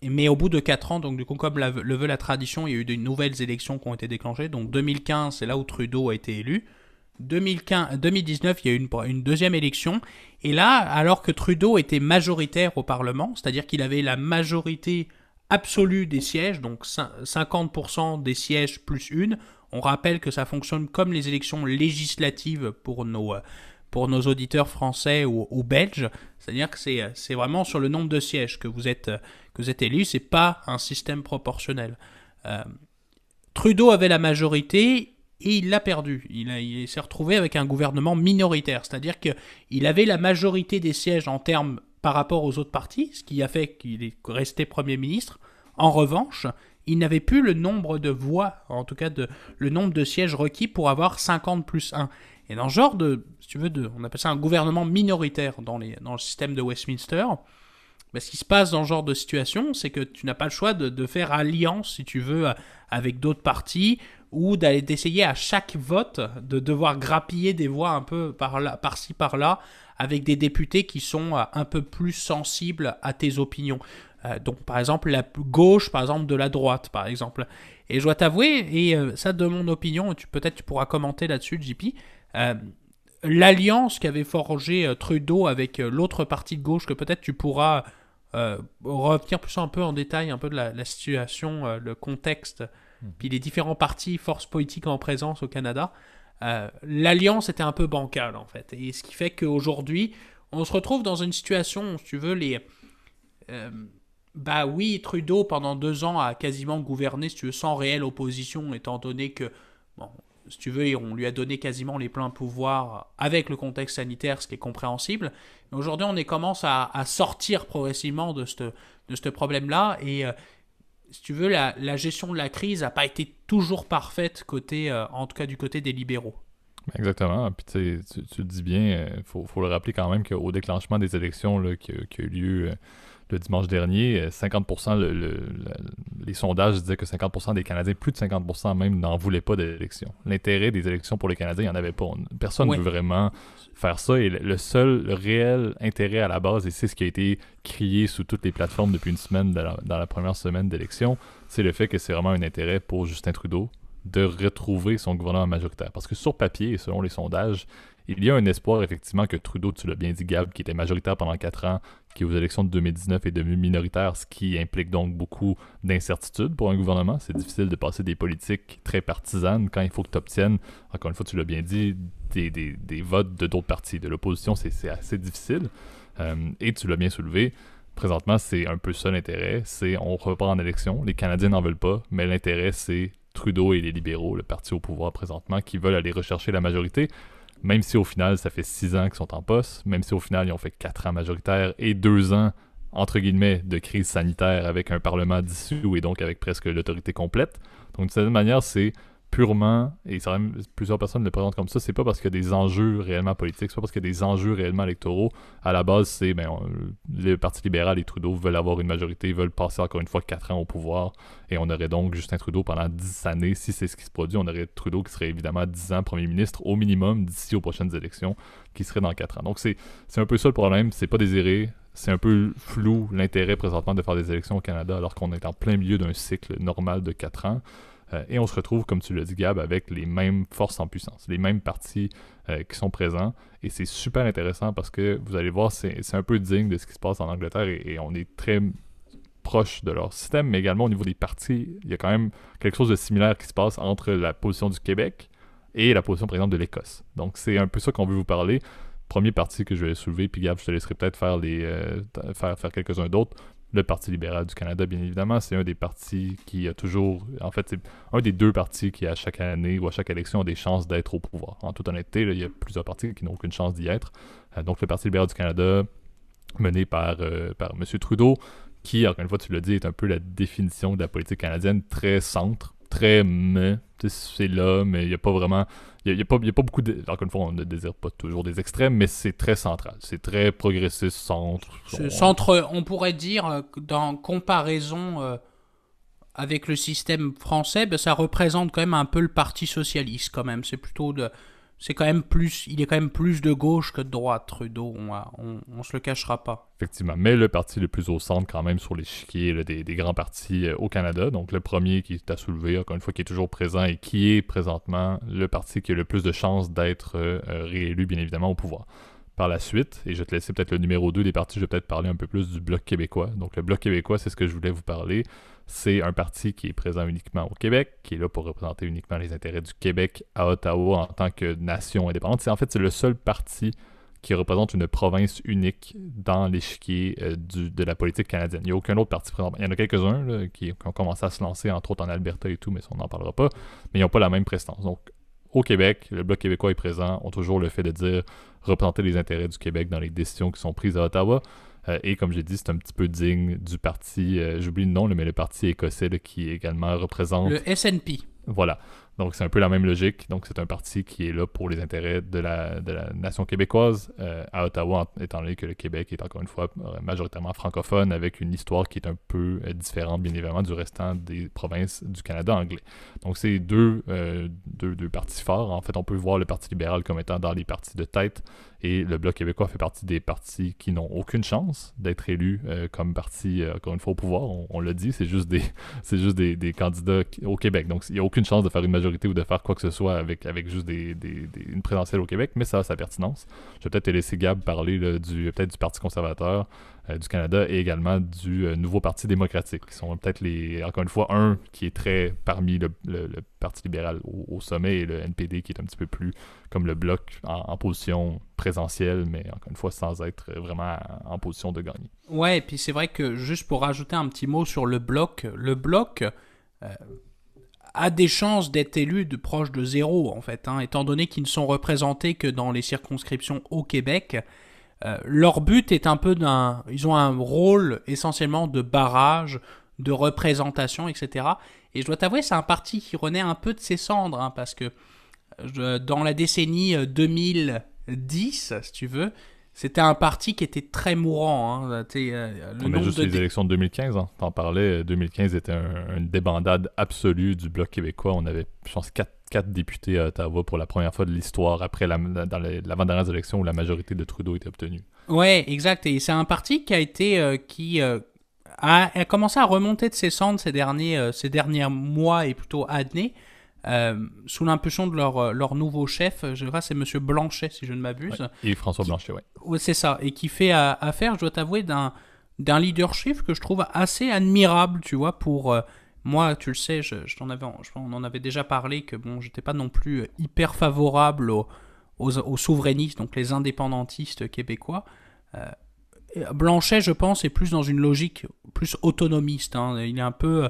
mais au bout de 4 ans, donc du coup, comme le veut la tradition, il y a eu de nouvelles élections qui ont été déclenchées. Donc 2015, c'est là où Trudeau a été élu. 2019, il y a eu une deuxième élection. Et là, alors que Trudeau était majoritaire au Parlement, c'est-à-dire qu'il avait la majorité absolue des sièges, donc 50% des sièges plus une, on rappelle que ça fonctionne comme les élections législatives pour nos auditeurs français ou belges, c'est-à-dire que c'est vraiment sur le nombre de sièges que vous êtes élu, c'est pas un système proportionnel. Trudeau avait la majorité et il l'a perdu. Il s'est retrouvé avec un gouvernement minoritaire, c'est-à-dire qu'il avait la majorité des sièges en termes par rapport aux autres partis, ce qui a fait qu'il est resté Premier ministre. En revanche, il n'avait plus le nombre de voix, en tout cas le nombre de sièges requis pour avoir 50 plus 1. Et dans ce genre si tu veux, on appelle ça un gouvernement minoritaire dans le système de Westminster. Mais ce qui se passe dans ce genre de situation, c'est que tu n'as pas le choix de faire alliance, si tu veux, avec d'autres partis, ou d'essayer à chaque vote de devoir grappiller des voix un peu par-ci, par-là, avec des députés qui sont un peu plus sensibles à tes opinions. Donc, par exemple, la gauche, par exemple, de la droite, par exemple. Et je dois t'avouer, et ça de mon opinion, peut-être tu pourras commenter là-dessus, JP, l'alliance qu'avait forgée Trudeau avec l'autre parti de gauche, que peut-être tu pourras revenir plus un peu en détail un peu de la situation, le contexte, puis les différents partis, forces politiques en présence au Canada, l'alliance était un peu bancale en fait. Et ce qui fait qu'aujourd'hui, on se retrouve dans une situation, si tu veux, oui, Trudeau pendant 2 ans a quasiment gouverné, si tu veux, sans réelle opposition, étant donné que, bon, si tu veux, on lui a donné quasiment les pleins pouvoirs avec le contexte sanitaire, ce qui est compréhensible. Mais aujourd'hui, on commence à sortir progressivement de ce problème-là. Et si tu veux, la gestion de la crise n'a pas été toujours parfaite, en tout cas du côté des libéraux. Exactement. Puis tu le dis bien, faut le rappeler quand même qu'au déclenchement des élections là, qui a eu lieu le dimanche dernier, 50%, les sondages disaient que 50% des Canadiens, plus de 50% même, n'en voulaient pas d'élections. L'intérêt des élections pour les Canadiens, il n'y en avait pas. Personne ne veut vraiment faire ça. Et le seul réel intérêt à la base, et c'est ce qui a été crié sous toutes les plateformes depuis une semaine, dans la première semaine d'élection, c'est le fait que c'est vraiment un intérêt pour Justin Trudeau de retrouver son gouvernement majoritaire. Parce que sur papier, et selon les sondages, il y a un espoir effectivement que Trudeau, tu l'as bien dit Gab, qui était majoritaire pendant 4 ans, qui aux élections de 2019 est devenu minoritaire, ce qui implique donc beaucoup d'incertitudes pour un gouvernement. C'est difficile de passer des politiques très partisanes quand il faut que tu obtiennes, encore une fois tu l'as bien dit, des votes de d'autres partis. De l'opposition, c'est assez difficile. Et tu l'as bien soulevé, présentement c'est un peu ça l'intérêt, c'est on repart en élection, les Canadiens n'en veulent pas, mais l'intérêt c'est Trudeau et les libéraux, le parti au pouvoir présentement, qui veulent aller rechercher la majorité, même si au final, ça fait 6 ans qu'ils sont en poste, même si au final, ils ont fait 4 ans majoritaires et 2 ans, entre guillemets, de crise sanitaire avec un parlement dissous et donc avec presque l'autorité complète. Donc, de cette manière, c'est purement, et ça, même, plusieurs personnes le présentent comme ça, c'est pas parce qu'il y a des enjeux réellement politiques, c'est pas parce qu'il y a des enjeux réellement électoraux. À la base, c'est le Parti libéral et Trudeau veulent avoir une majorité, veulent passer encore une fois 4 ans au pouvoir, et on aurait donc Justin Trudeau pendant 10 années, si c'est ce qui se produit, on aurait Trudeau qui serait évidemment 10 ans premier ministre au minimum d'ici aux prochaines élections, qui serait dans 4 ans. Donc c'est un peu ça le problème, c'est pas désiré. C'est un peu flou l'intérêt présentement de faire des élections au Canada alors qu'on est en plein milieu d'un cycle normal de 4 ans. Et on se retrouve, comme tu l'as dit, Gab, avec les mêmes forces en puissance, les mêmes partis qui sont présents. Et c'est super intéressant parce que, vous allez voir, c'est un peu digne de ce qui se passe en Angleterre et on est très proche de leur système, mais également au niveau des partis, il y a quand même quelque chose de similaire qui se passe entre la position du Québec et la position, par exemple, de l'Écosse. Donc, c'est un peu ça qu'on veut vous parler. Premier parti que je vais soulever, puis Gab, je te laisserai peut-être faire faire quelques-uns d'autres. Le Parti libéral du Canada, bien évidemment, c'est un des partis qui a toujours... En fait, c'est un des 2 partis qui, à chaque année ou à chaque élection, a des chances d'être au pouvoir. En toute honnêteté, là, il y a plusieurs partis qui n'ont aucune chance d'y être. Donc, le Parti libéral du Canada, mené par M. Trudeau, qui, encore une fois, tu l'as dit, est un peu la définition de la politique canadienne, très centre, très c'est là, mais il n'y a pas vraiment... Il n'y a pas beaucoup de... Encore une fois, on ne désire pas toujours des extrêmes, mais c'est très central. C'est très progressiste, centre. Centre, on pourrait dire, dans comparaison avec le système français, ben, ça représente quand même un peu le Parti socialiste, quand même. C'est quand même plus... Il est quand même plus de gauche que de droite, Trudeau. On se le cachera pas. Effectivement. Mais le parti le plus au centre, quand même, sur l'échiquier des grands partis au Canada. Donc, le premier qui est à soulever, encore une fois, qui est toujours présent et qui est présentement le parti qui a le plus de chances d'être réélu, bien évidemment, au pouvoir. Par la suite, et je vais te laisser peut-être le numéro 2 des partis, je vais peut-être parler un peu plus du Bloc québécois. Donc, le Bloc québécois, c'est ce que je voulais vous parler. C'est un parti qui est présent uniquement au Québec, qui est là pour représenter uniquement les intérêts du Québec à Ottawa en tant que nation indépendante. C'est le seul parti qui représente une province unique dans l'échiquier de la politique canadienne. Il n'y a aucun autre parti présent. Il y en a quelques-uns là, qui ont commencé à se lancer, entre autres en Alberta et tout, mais ça, on n'en parlera pas. Mais ils n'ont pas la même prestance. Donc, au Québec, le Bloc québécois est présent, ont toujours le fait de dire représenter les intérêts du Québec dans les décisions qui sont prises à Ottawa. Et comme j'ai dit, c'est un petit peu digne du parti, j'oublie le nom, mais le parti écossais là, qui également représente... Le SNP. Voilà. Donc, c'est un peu la même logique. Donc, c'est un parti qui est là pour les intérêts de la nation québécoise à Ottawa, étant donné que le Québec est encore une fois majoritairement francophone, avec une histoire qui est un peu différente, bien évidemment, du restant des provinces du Canada anglais. Donc, c'est deux partis forts. En fait, on peut voir le Parti libéral comme étant dans les partis de tête, et le Bloc québécois fait partie des partis qui n'ont aucune chance d'être élus comme parti, encore une fois, au pouvoir. On l'a dit, c'est juste des candidats au Québec. Donc, il n'y a aucune chance de faire une majorité ou de faire quoi que ce soit avec juste une présidentielle au Québec, mais ça a sa pertinence. Je vais peut-être te laisser Gab parler là, peut-être du Parti conservateur du Canada et également du nouveau Parti démocratique, qui sont peut-être encore une fois, un qui est très parmi le Parti libéral au sommet et le NPD qui est un petit peu plus comme le Bloc en position présentielle, mais encore une fois sans être vraiment en position de gagner. Ouais, et puis c'est vrai que juste pour rajouter un petit mot sur le Bloc a des chances d'être élu proche de zéro, en fait, hein, étant donné qu'ils ne sont représentés que dans les circonscriptions au Québec. Leur but est un peu ils ont un rôle essentiellement de barrage, de représentation, etc. Et je dois t'avouer, c'est un parti qui renaît un peu de ses cendres, hein, parce que dans la décennie 2010, si tu veux, c'était un parti qui était très mourant. Hein. On a juste les élections de 2015. Hein. T'en parlais, 2015 était une débandade absolue du Bloc québécois. On avait, je pense, 4 députés à Ottawa pour la première fois de l'histoire après dans l'avant-dernière élection où la majorité de Trudeau était obtenue. Ouais, exact. Et c'est un parti qui a été... a commencé à remonter de ses cendres ces derniers mois et plutôt années. Sous l'impulsion de leur nouveau chef, je crois c'est M. Blanchet, si je ne m'abuse. Ouais. Et François Blanchet, oui. Ouais, c'est ça. Et qui fait affaire, je dois t'avouer, d'un leadership que je trouve assez admirable, tu vois, pour... moi, tu le sais, on en avait déjà parlé, que bon, j'étais pas non plus hyper favorable aux souverainistes, donc les indépendantistes québécois. Blanchet, je pense, est plus dans une logique plus autonomiste. Hein. Il est un peu...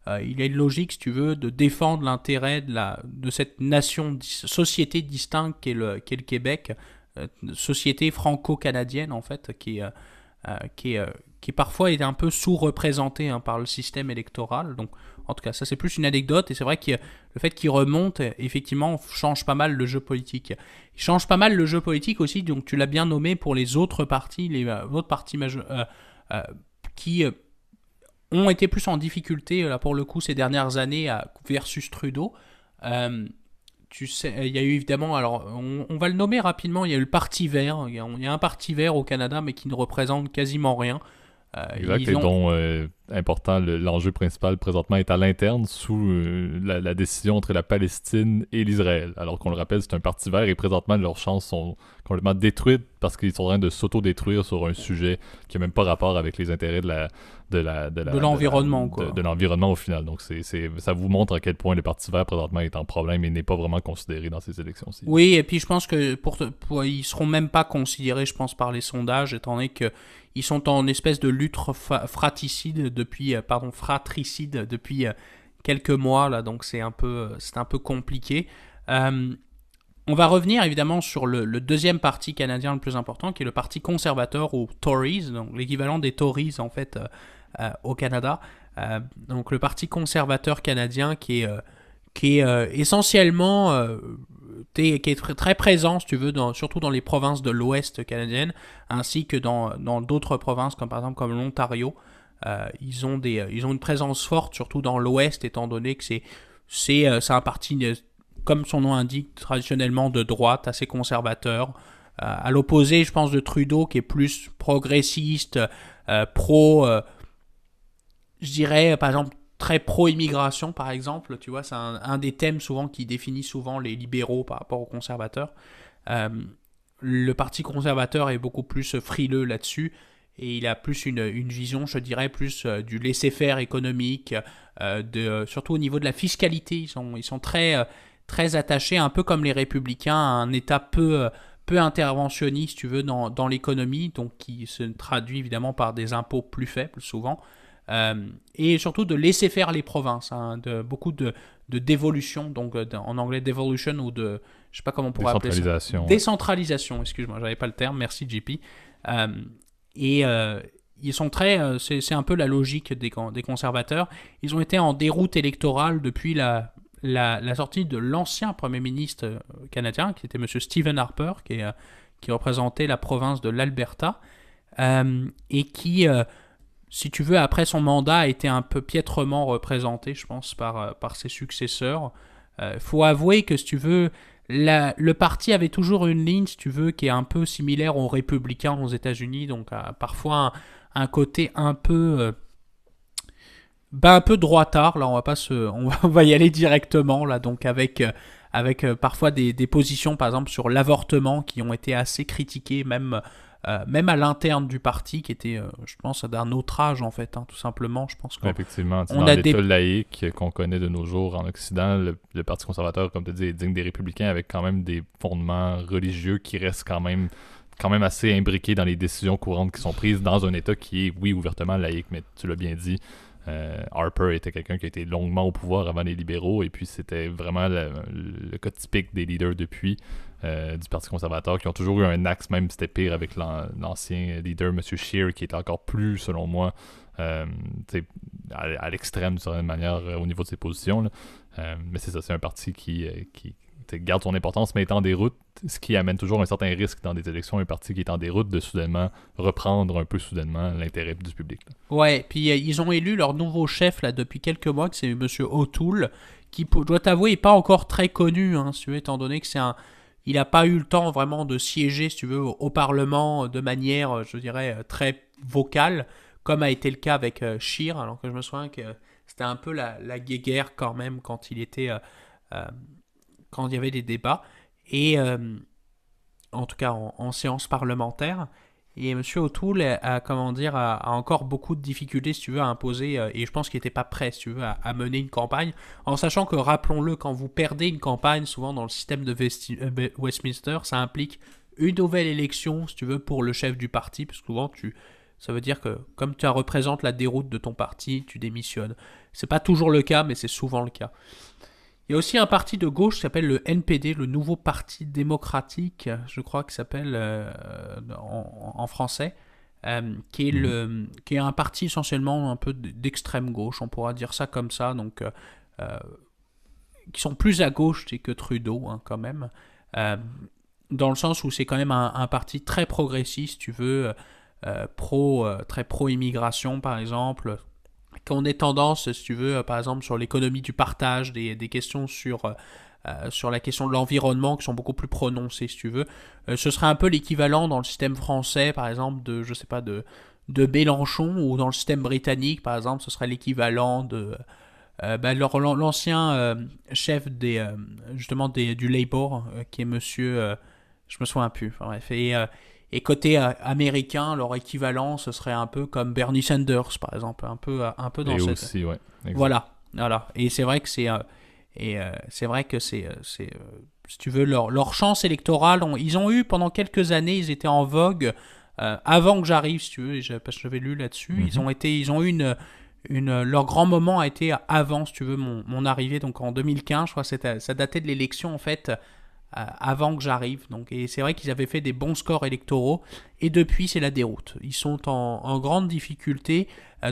il a une logique, si tu veux, de défendre l'intérêt de cette société distincte qu'est le Québec, société franco-canadienne en fait, qui parfois est un peu sous-représentée hein, par le système électoral. Donc En tout cas, ça c'est plus une anecdote, et c'est vrai que le fait qu'il remonte, effectivement, change pas mal le jeu politique. Il change pas mal le jeu politique aussi, donc tu l'as bien nommé pour les autres partis, autres partis qui ont été plus en difficulté, là pour le coup, ces dernières années versus Trudeau. Tu sais, il y a eu évidemment, alors on va le nommer rapidement, il y a eu le Parti vert. Il y a un Parti vert au Canada, mais qui ne représente quasiment rien. Exact, et dont, important, l'enjeu principal présentement est à l'interne sous la décision entre la Palestine et l'Israël. Alors qu'on le rappelle, c'est un parti vert et présentement leurs chances sont complètement détruites parce qu'ils sont en train de s'auto-détruire sur un sujet qui n'a même pas rapport avec les intérêts de l'environnement, quoi. De l'environnement au final. Donc ça vous montre à quel point le parti vert présentement est en problème et n'est pas vraiment considéré dans ces élections-ci. Oui, et puis je pense que ils seront même pas considérés, je pense, par les sondages, étant donné que ils sont en espèce de lutte fratricide depuis quelques mois là, donc c'est un peu compliqué. On va revenir évidemment sur le deuxième parti canadien le plus important, qui est le Parti conservateur ou Tories, donc l'équivalent des Tories en fait au Canada. Donc le Parti conservateur canadien qui est essentiellement qui est très présent, si tu veux, surtout dans les provinces de l'Ouest canadienne, ainsi que dans d'autres provinces, comme par exemple comme l'Ontario. Ils ont une présence forte, surtout dans l'Ouest, étant donné que c'est un parti, comme son nom indique, traditionnellement de droite, assez conservateur. À l'opposé, je pense, de Trudeau, qui est plus progressiste, je dirais, par exemple, très pro-immigration, par exemple. Tu vois, c'est un des thèmes souvent qui définit souvent les libéraux par rapport aux conservateurs. Le Parti conservateur est beaucoup plus frileux là-dessus, et il a plus une vision, je dirais, plus du laisser-faire économique, surtout au niveau de la fiscalité. Ils sont très, très attachés, un peu comme les républicains, à un État peu interventionniste, si tu veux, dans l'économie, donc qui se traduit évidemment par des impôts plus faibles souvent. Et surtout de laisser faire les provinces, beaucoup de dévolution, donc en anglais devolution, ou de, je sais pas comment on pourrait appeler ça. Décentralisation, excuse-moi, j'avais pas le terme, merci JP. Ils sont très, c'est un peu la logique des conservateurs. Ils ont été en déroute électorale depuis la sortie de l'ancien premier ministre canadien, qui était M. Stephen Harper, qui représentait la province de l'Alberta, et qui si tu veux, après son mandat, a été un peu piètrement représenté, je pense, par ses successeurs. Faut avouer que, si tu veux, le parti avait toujours une ligne, si tu veux, qui est un peu similaire aux républicains aux États-Unis, donc parfois un côté un peu droitard. Là, on va y aller directement, là, donc avec parfois des positions, par exemple, sur l'avortement qui ont été assez critiquées, même à l'interne du parti, qui était, je pense, d'un autre âge, en fait, tout simplement. Je pense effectivement, dans l'État laïque qu'on connaît de nos jours en Occident, le Parti conservateur, comme tu dis, est digne des républicains, avec quand même des fondements religieux qui restent quand même assez imbriqués dans les décisions courantes qui sont prises dans un État qui est, oui, ouvertement laïque, mais tu l'as bien dit, Harper était quelqu'un qui a été longuement au pouvoir avant les libéraux, et puis c'était vraiment le cas typique des leaders depuis du Parti conservateur, qui ont toujours eu un axe, même c'était pire avec l'ancien leader, M. Scheer, qui était encore plus, selon moi, à l'extrême d'une certaine manière au niveau de ses positions. Mais c'est ça, c'est un parti qui garde son importance, mais est en déroute, ce qui amène toujours un certain risque dans des élections, un parti qui est en déroute de soudainement reprendre un peu soudainement l'intérêt du public. Là. Ouais, puis ils ont élu leur nouveau chef là depuis quelques mois, que c'est M. O'Toole, qui, je dois t'avouer, n'est pas encore très connu, si tu veux, étant donné que il n'a pas eu le temps vraiment de siéger, si tu veux, au Parlement de manière, je dirais, très vocale, comme a été le cas avec Scheer, alors que je me souviens que c'était un peu la guéguerre quand même quand il était... quand il y avait des débats, et en tout cas en séance parlementaire. Et M. O'Toole a encore beaucoup de difficultés, si tu veux, à imposer, et je pense qu'il n'était pas prêt, si tu veux, à mener une campagne, en sachant que, rappelons-le, quand vous perdez une campagne, souvent dans le système de Westminster, ça implique une nouvelle élection, si tu veux, pour le chef du parti, parce que souvent, ça veut dire que, comme tu représentes la déroute de ton parti, tu démissionnes. C'est pas toujours le cas, mais c'est souvent le cas. Il y a aussi un parti de gauche qui s'appelle le NPD, le Nouveau Parti Démocratique, je crois qu'il s'appelle en français, qui est un parti essentiellement un peu d'extrême gauche, on pourra dire ça comme ça, donc qui sont plus à gauche que Trudeau, hein, quand même, dans le sens où c'est quand même un parti très progressiste, tu veux, très pro-immigration, par exemple, qu'on ait tendance, si tu veux, par exemple, sur l'économie du partage, des questions sur la question de l'environnement qui sont beaucoup plus prononcées, si tu veux. Ce serait un peu l'équivalent dans le système français, par exemple, je sais pas, de Mélenchon, ou dans le système britannique, par exemple, ce serait l'équivalent de l'ancien chef justement du Labour, qui est monsieur, je me souviens plus, enfin, bref, et côté américain, leur équivalent, ce serait un peu comme Bernie Sanders, par exemple, un peu dans Et cette... aussi, ouais. Exact. Voilà. Et c'est vrai que si tu veux, leur chance électorale, ils ont eu pendant quelques années, ils étaient en vogue avant que j'arrive, si tu veux, parce que j'avais lu là-dessus. Ils ont eu leur grand moment a été avant, si tu veux, mon arrivée, donc en 2015, je crois que ça datait de l'élection, en fait, avant que j'arrive. Donc, et c'est vrai qu'ils avaient fait des bons scores électoraux, et depuis, c'est la déroute. Ils sont en grande difficulté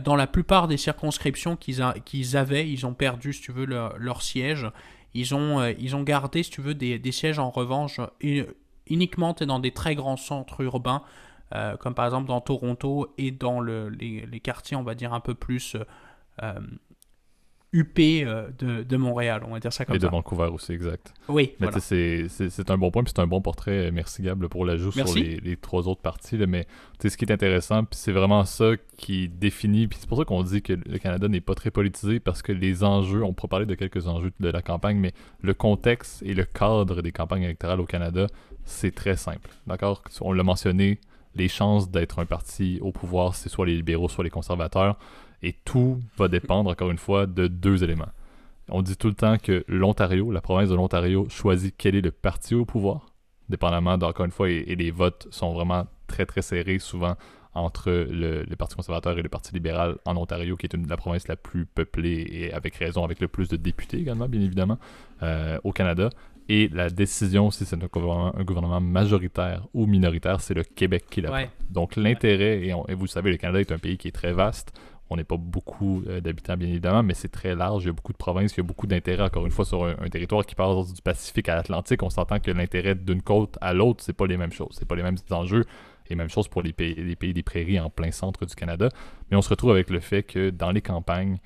dans la plupart des circonscriptions qu'ils avaient. Ils ont perdu, si tu veux, leur siège. Ils ont gardé, si tu veux, des sièges, en revanche, uniquement dans des très grands centres urbains, comme par exemple dans Toronto et dans les quartiers, on va dire, un peu plus huppés de Montréal, on va dire ça comme Et ça. de Vancouver aussi, exact. Oui, Mais voilà. tu sais, c'est un bon point, puis c'est un bon portrait. Merci Gab là, pour l'ajout sur les trois autres parties. Là, mais tu sais, ce qui est intéressant, puis c'est vraiment ça qui définit, puis c'est pour ça qu'on dit que le Canada n'est pas très politisé, parce que les enjeux, on pourrait parler de quelques enjeux de la campagne, mais le contexte et le cadre des campagnes électorales au Canada, c'est très simple. D'accord? On l'a mentionné, les chances d'être un parti au pouvoir, c'est soit les libéraux, soit les conservateurs, et tout va dépendre, encore une fois, de deux éléments. On dit tout le temps que l'Ontario, la province de l'Ontario, choisit quel est le parti au pouvoir, dépendamment, encore une fois, et les votes sont vraiment très très serrés, souvent entre le Parti conservateur et le Parti libéral en Ontario, qui est la province la plus peuplée, et avec raison, avec le plus de députés également, bien évidemment, au Canada. Et la décision, si c'est un gouvernement majoritaire ou minoritaire, c'est le Québec qui la prend. Donc l'intérêt, et vous le savez, le Canada est un pays qui est très vaste. On n'est pas beaucoup d'habitants, bien évidemment, mais c'est très large. Il y a beaucoup de provinces, il y a beaucoup d'intérêts, encore une fois, sur un territoire qui passe du Pacifique à l'Atlantique. On s'entend que l'intérêt d'une côte à l'autre, c'est pas les mêmes choses. C'est pas les mêmes enjeux. Et même chose pour les pays des prairies en plein centre du Canada. Mais on se retrouve avec le fait que dans les campagnes,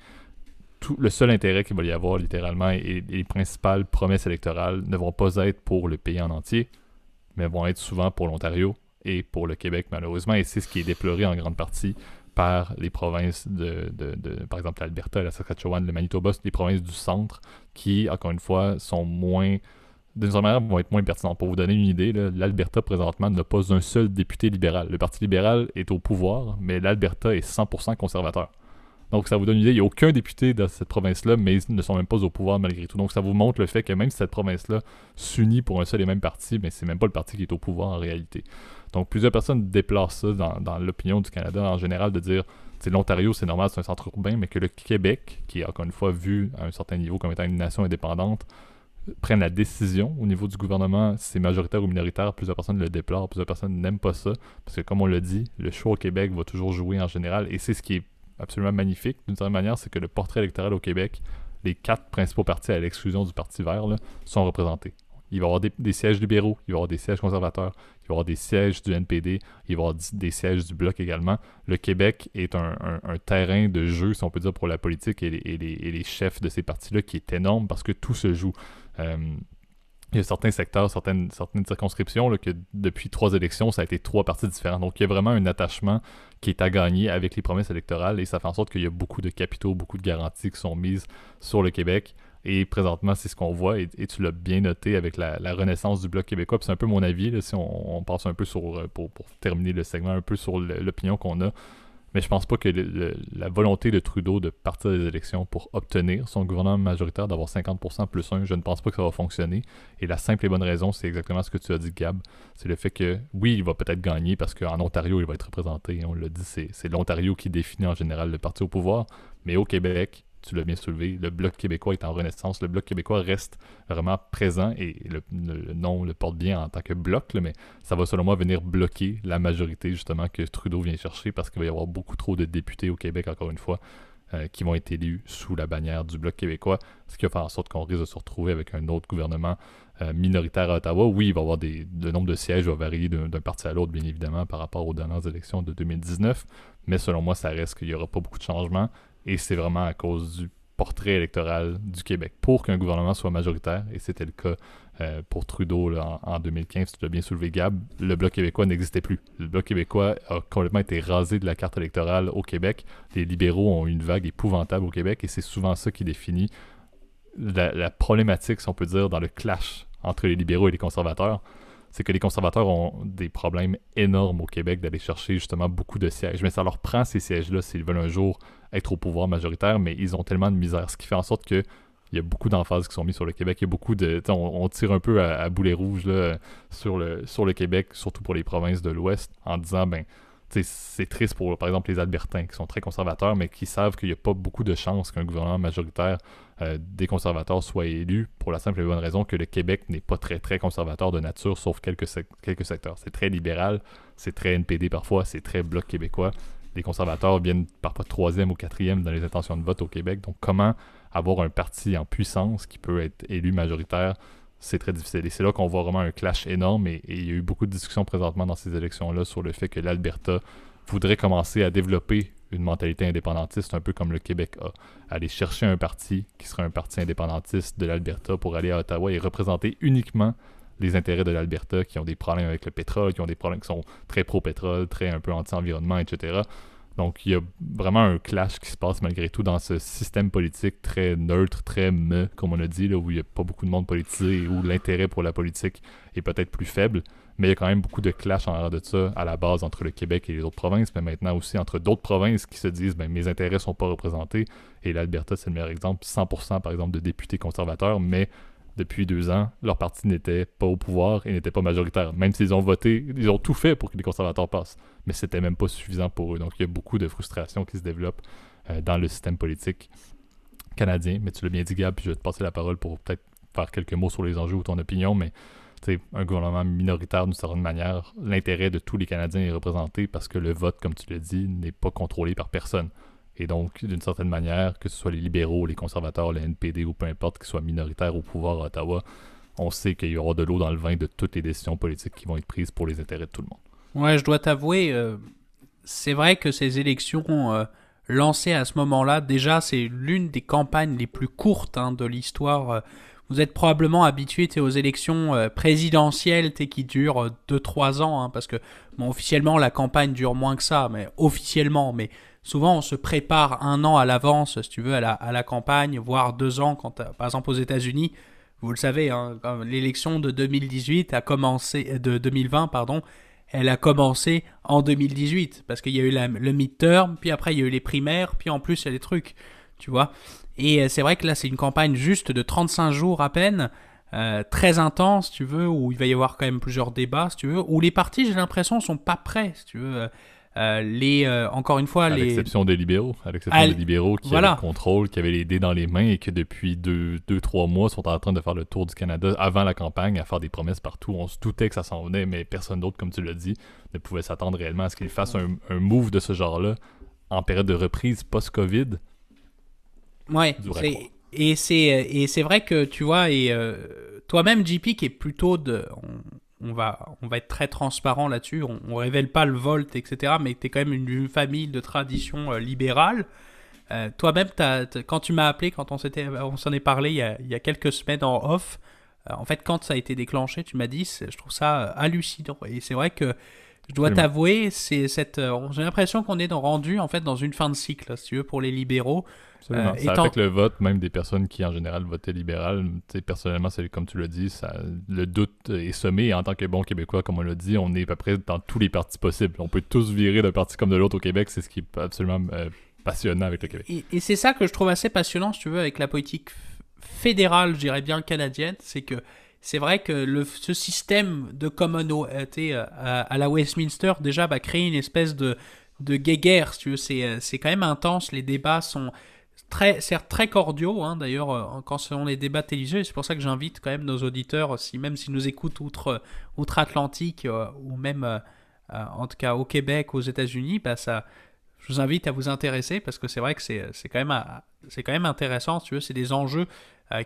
le seul intérêt qu'il va y avoir, littéralement, et les principales promesses électorales ne vont pas être pour le pays en entier, mais vont être souvent pour l'Ontario et pour le Québec, malheureusement. Et c'est ce qui est déploré en grande partie par les provinces par exemple, l'Alberta, la Saskatchewan, le Manitoba, les provinces du centre qui, encore une fois, sont moins, d'une certaine manière, vont être moins pertinentes. Pour vous donner une idée, l'Alberta, présentement, n'a pas un seul député libéral. Le Parti libéral est au pouvoir, mais l'Alberta est 100% conservateur. Donc, ça vous donne une idée, il n'y a aucun député dans cette province-là, mais ils ne sont même pas au pouvoir malgré tout. Donc, ça vous montre le fait que même si cette province-là s'unit pour un seul et même parti, mais c'est même pas le parti qui est au pouvoir en réalité. Donc, plusieurs personnes déplacent ça dans l'opinion du Canada en général, de dire, l'Ontario, c'est normal, c'est un centre urbain, mais que le Québec, qui est encore une fois vu à un certain niveau comme étant une nation indépendante, prenne la décision au niveau du gouvernement, si c'est majoritaire ou minoritaire, plusieurs personnes le déplorent, plusieurs personnes n'aiment pas ça, parce que comme on l'a dit, le choix au Québec va toujours jouer en général, et c'est ce qui est absolument magnifique, d'une certaine manière, c'est que le portrait électoral au Québec, les 4 principaux partis à l'exclusion du Parti vert, là, sont représentés. Il va y avoir des sièges libéraux, il va y avoir des sièges conservateurs, il va y avoir des sièges du NPD, il va y avoir des sièges du Bloc également. Le Québec est un terrain de jeu, si on peut dire, pour la politique et les chefs de ces partis-là qui est énorme parce que tout se joue. Il y a certains secteurs, certaines circonscriptions là, que depuis 3 élections, ça a été 3 partis différents. Donc il y a vraiment un attachement qui est à gagner avec les promesses électorales et ça fait en sorte qu'il y a beaucoup de capitaux, beaucoup de garanties qui sont mises sur le Québec. Et présentement, c'est ce qu'on voit, et tu l'as bien noté avec la renaissance du Bloc québécois. Puis c'est un peu mon avis, là, si on passe un peu sur, pour terminer le segment, un peu sur l'opinion qu'on a. Mais je pense pas que la volonté de Trudeau de partir des élections pour obtenir son gouvernement majoritaire, d'avoir 50% plus 1, je ne pense pas que ça va fonctionner. Et la simple et bonne raison, c'est exactement ce que tu as dit, Gab. C'est le fait que, oui, il va peut-être gagner parce qu'en Ontario, il va être représenté. On l'a dit, c'est l'Ontario qui définit en général le parti au pouvoir. Mais au Québec, tu l'as bien soulevé, le Bloc québécois est en renaissance. Le Bloc québécois reste vraiment présent et le nom le porte bien en tant que bloc, là, mais ça va selon moi venir bloquer la majorité justement que Trudeau vient chercher parce qu'il va y avoir beaucoup trop de députés au Québec, encore une fois, qui vont être élus sous la bannière du Bloc québécois, ce qui va faire en sorte qu'on risque de se retrouver avec un autre gouvernement minoritaire à Ottawa. Oui, il va y avoir le nombre de sièges va varier d'un parti à l'autre, bien évidemment, par rapport aux dernières élections de 2019, mais selon moi, ça reste qu'il n'y aura pas beaucoup de changements, et c'est vraiment à cause du portrait électoral du Québec. Pour qu'un gouvernement soit majoritaire, et c'était le cas pour Trudeau là, en 2015, tu l'as bien soulevé, Gab, le Bloc québécois n'existait plus. Le Bloc québécois a complètement été rasé de la carte électorale au Québec. Les libéraux ont eu une vague épouvantable au Québec, et c'est souvent ça qui définit la problématique, si on peut dire, dans le clash entre les libéraux et les conservateurs. C'est que les conservateurs ont des problèmes énormes au Québec d'aller chercher justement beaucoup de sièges. Mais ça leur prend ces sièges-là s'ils veulent un jour être au pouvoir majoritaire, mais ils ont tellement de misère. Ce qui fait en sorte que il y a beaucoup d'emphases qui sont mises sur le Québec. Il y a beaucoup de... On tire un peu à boulet rouge là, sur le Québec, surtout pour les provinces de l'Ouest, en disant, c'est triste pour, par exemple, les Albertains, qui sont très conservateurs, mais qui savent qu'il n'y a pas beaucoup de chances qu'un gouvernement majoritaire des conservateurs soit élu, pour la simple et bonne raison que le Québec n'est pas très, très conservateur de nature, sauf quelques secteurs. C'est très libéral, c'est très NPD parfois, c'est très Bloc québécois. Les conservateurs viennent parfois troisième ou quatrième dans les intentions de vote au Québec. Donc, comment avoir un parti en puissance qui peut être élu majoritaire, c'est très difficile. Et c'est là qu'on voit vraiment un clash énorme. Et il y a eu beaucoup de discussions présentement dans ces élections-là sur le fait que l'Alberta voudrait commencer à développer une mentalité indépendantiste, un peu comme le Québec a. Aller chercher un parti qui sera un parti indépendantiste de l'Alberta pour aller à Ottawa et représenter uniquement les intérêts de l'Alberta, qui ont des problèmes avec le pétrole, qui ont des problèmes qui sont très pro-pétrole, très un peu anti-environnement, etc. Donc, il y a vraiment un clash qui se passe malgré tout dans ce système politique très neutre, très comme on a dit, là, où il n'y a pas beaucoup de monde politisé et où l'intérêt pour la politique est peut-être plus faible. Mais il y a quand même beaucoup de clash en arrière de ça à la base entre le Québec et les autres provinces, mais maintenant aussi entre d'autres provinces qui se disent mes intérêts ne sont pas représentés. Et l'Alberta, c'est le meilleur exemple. 100% par exemple de députés conservateurs, mais depuis 2 ans, leur parti n'était pas au pouvoir et n'était pas majoritaire. Même s'ils ont voté, ils ont tout fait pour que les conservateurs passent. Mais c'était même pas suffisant pour eux. Donc il y a beaucoup de frustration qui se développe dans le système politique canadien. Mais tu l'as bien dit, Gab, puis je vais te passer la parole pour peut-être faire quelques mots sur les enjeux ou ton opinion. Mais un gouvernement minoritaire, d'une certaine manière, l'intérêt de tous les Canadiens est représenté parce que le vote, comme tu l'as dit, n'est pas contrôlé par personne. Et donc, d'une certaine manière, que ce soit les libéraux, les conservateurs, le NPD ou peu importe, qu'ils soient minoritaires au pouvoir à Ottawa, on sait qu'il y aura de l'eau dans le vin de toutes les décisions politiques qui vont être prises pour les intérêts de tout le monde. Ouais, je dois t'avouer, c'est vrai que ces élections lancées à ce moment-là, déjà, c'est l'une des campagnes les plus courtes de l'histoire. Vous êtes probablement habitué aux élections présidentielles qui durent 2-3 ans, parce que bon, officiellement, la campagne dure moins que ça, mais officiellement, mais souvent, on se prépare 1 an à l'avance, si tu veux, à la campagne, voire 2 ans, par exemple aux États-Unis. Vous le savez, l'élection de 2018 a commencé, de 2020, pardon, elle a commencé en 2018, parce qu'il y a eu le midterm, puis après il y a eu les primaires, puis en plus il y a des trucs, tu vois. Et c'est vrai que là, c'est une campagne juste de 35 jours à peine, très intense, si tu veux, où il va y avoir quand même plusieurs débats, si tu veux, où les partis, j'ai l'impression, sont pas prêts, si tu veux. Encore une fois, à l'exception des libéraux, qui avaient le contrôle, qui avaient les dés dans les mains et que depuis 2-3 mois sont en train de faire le tour du Canada avant la campagne, à faire des promesses partout. On se doutait que ça s'en venait, mais personne d'autre, comme tu l'as dit, ne pouvait s'attendre réellement à ce qu'ils fassent un move de ce genre-là en période de reprise post-Covid. Ouais, et c'est vrai que tu vois, et toi-même, JP, qui est plutôt on va être très transparent là-dessus, on révèle pas le vote, etc., mais tu es quand même une famille de tradition libérale. Toi-même, quand tu m'as appelé, quand on s'en est parlé il y a quelques semaines en off, en fait, quand ça a été déclenché, tu m'as dit, je trouve ça hallucinant. Et c'est vrai que je dois t'avouer, j'ai l'impression qu'on est rendu en fait dans une fin de cycle, si tu veux, pour les libéraux. Ça affecte le vote, même des personnes qui en général votaient libéral. Personnellement, c'est comme tu l'as dit, le doute est semé. Et en tant que bon Québécois, comme on l'a dit, on est à peu près dans tous les partis possibles. On peut tous virer d'un parti comme de l'autre au Québec. C'est ce qui est absolument passionnant avec le Québec. Et c'est ça que je trouve assez passionnant, si tu veux, avec la politique fédérale, je dirais bien canadienne. C'est que c'est vrai que ce système de Commonwealth à la Westminster, déjà, crée une espèce de guéguerre, si tu veux. C'est quand même intense. Les débats sont certes très cordiaux, hein, d'ailleurs, quand sont les débats télévisés. C'est pour ça que j'invite quand même nos auditeurs, même s'ils nous écoutent outre-Atlantique, ou même, en tout cas, au Québec, aux États-Unis, je vous invite à vous intéresser, parce que c'est vrai que c'est quand même intéressant, si tu veux. C'est des enjeux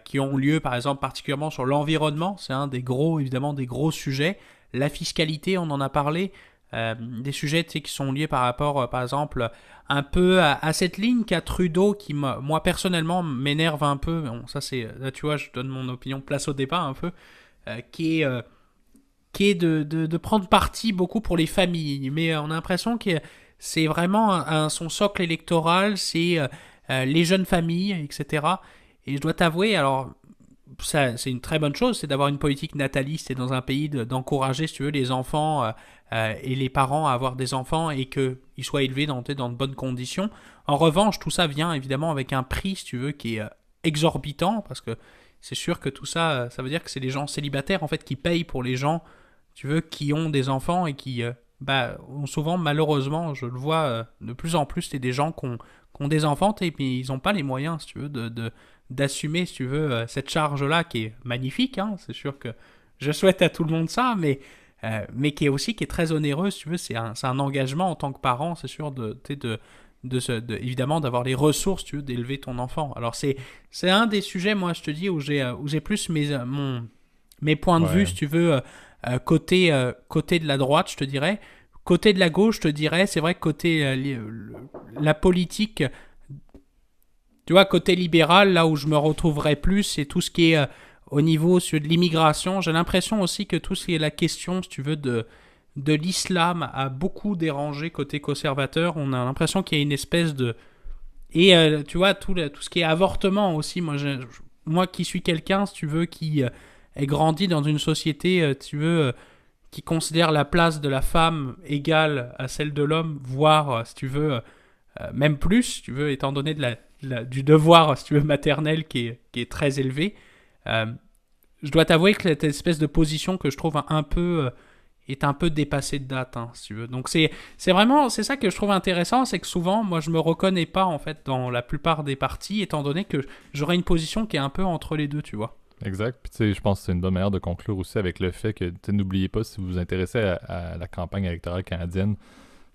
qui ont lieu, par exemple, particulièrement sur l'environnement. C'est évidemment, des gros sujets. La fiscalité, on en a parlé. Des sujets, tu sais, qui sont liés par rapport, par exemple, un peu à cette ligne qu'a Trudeau, qui, moi, personnellement, m'énerve un peu. Bon, ça, là, tu vois, je donne mon opinion, place au débat un peu, qui est de prendre parti beaucoup pour les familles. Mais on a l'impression que c'est vraiment son socle électoral, c'est les jeunes familles, etc. Et je dois t'avouer, alors, ça, c'est une très bonne chose, c'est d'avoir une politique nataliste et dans un pays d'encourager, si tu veux, les enfants et les parents à avoir des enfants et qu'ils soient élevés dans de bonnes conditions. En revanche, tout ça vient évidemment avec un prix, si tu veux, qui est exorbitant, parce que c'est sûr que tout ça, ça veut dire que c'est les gens célibataires, en fait, qui payent pour les gens, tu veux, qui ont des enfants et qui ont souvent, malheureusement, je le vois de plus en plus, c'est des gens qui ont des enfants, et puis ils n'ont pas les moyens, si tu veux, d'assumer, si tu veux, cette charge-là qui est magnifique, hein. C'est sûr que je souhaite à tout le monde ça, mais qui est très onéreuse, si tu veux. C'est un engagement en tant que parent, c'est sûr, évidemment, d'avoir les ressources, tu veux, d'élever ton enfant. Alors, c'est un des sujets, moi, je te dis, où j'ai plus mes points de vue, si tu veux, côté de la droite, je te dirais. Côté de la gauche, je te dirais, c'est vrai que côté la politique, tu vois, côté libéral, là où je me retrouverais plus, c'est tout ce qui est au niveau de l'immigration. J'ai l'impression aussi que tout ce qui est la question, si tu veux, de l'islam a beaucoup dérangé côté conservateur. On a l'impression qu'il y a une espèce de... Et tu vois, tout ce qui est avortement aussi, moi qui suis quelqu'un, si tu veux, qui est grandi dans une société, tu veux, qui considère la place de la femme égale à celle de l'homme, voire, si tu veux, même plus, si tu veux, étant donné du devoir, si tu veux, maternel qui est très élevé. Je dois t'avouer que cette espèce de position que je trouve est un peu dépassée de date, hein, si tu veux. Donc c'est ça que je trouve intéressant, c'est que souvent, moi, je me reconnais pas, en fait, dans la plupart des partis, étant donné que j'aurais une position qui est un peu entre les deux, tu vois. Exact. Puis tu sais, je pense que c'est une bonne manière de conclure aussi avec le fait que, n'oubliez pas, si vous vous intéressez à la campagne électorale canadienne,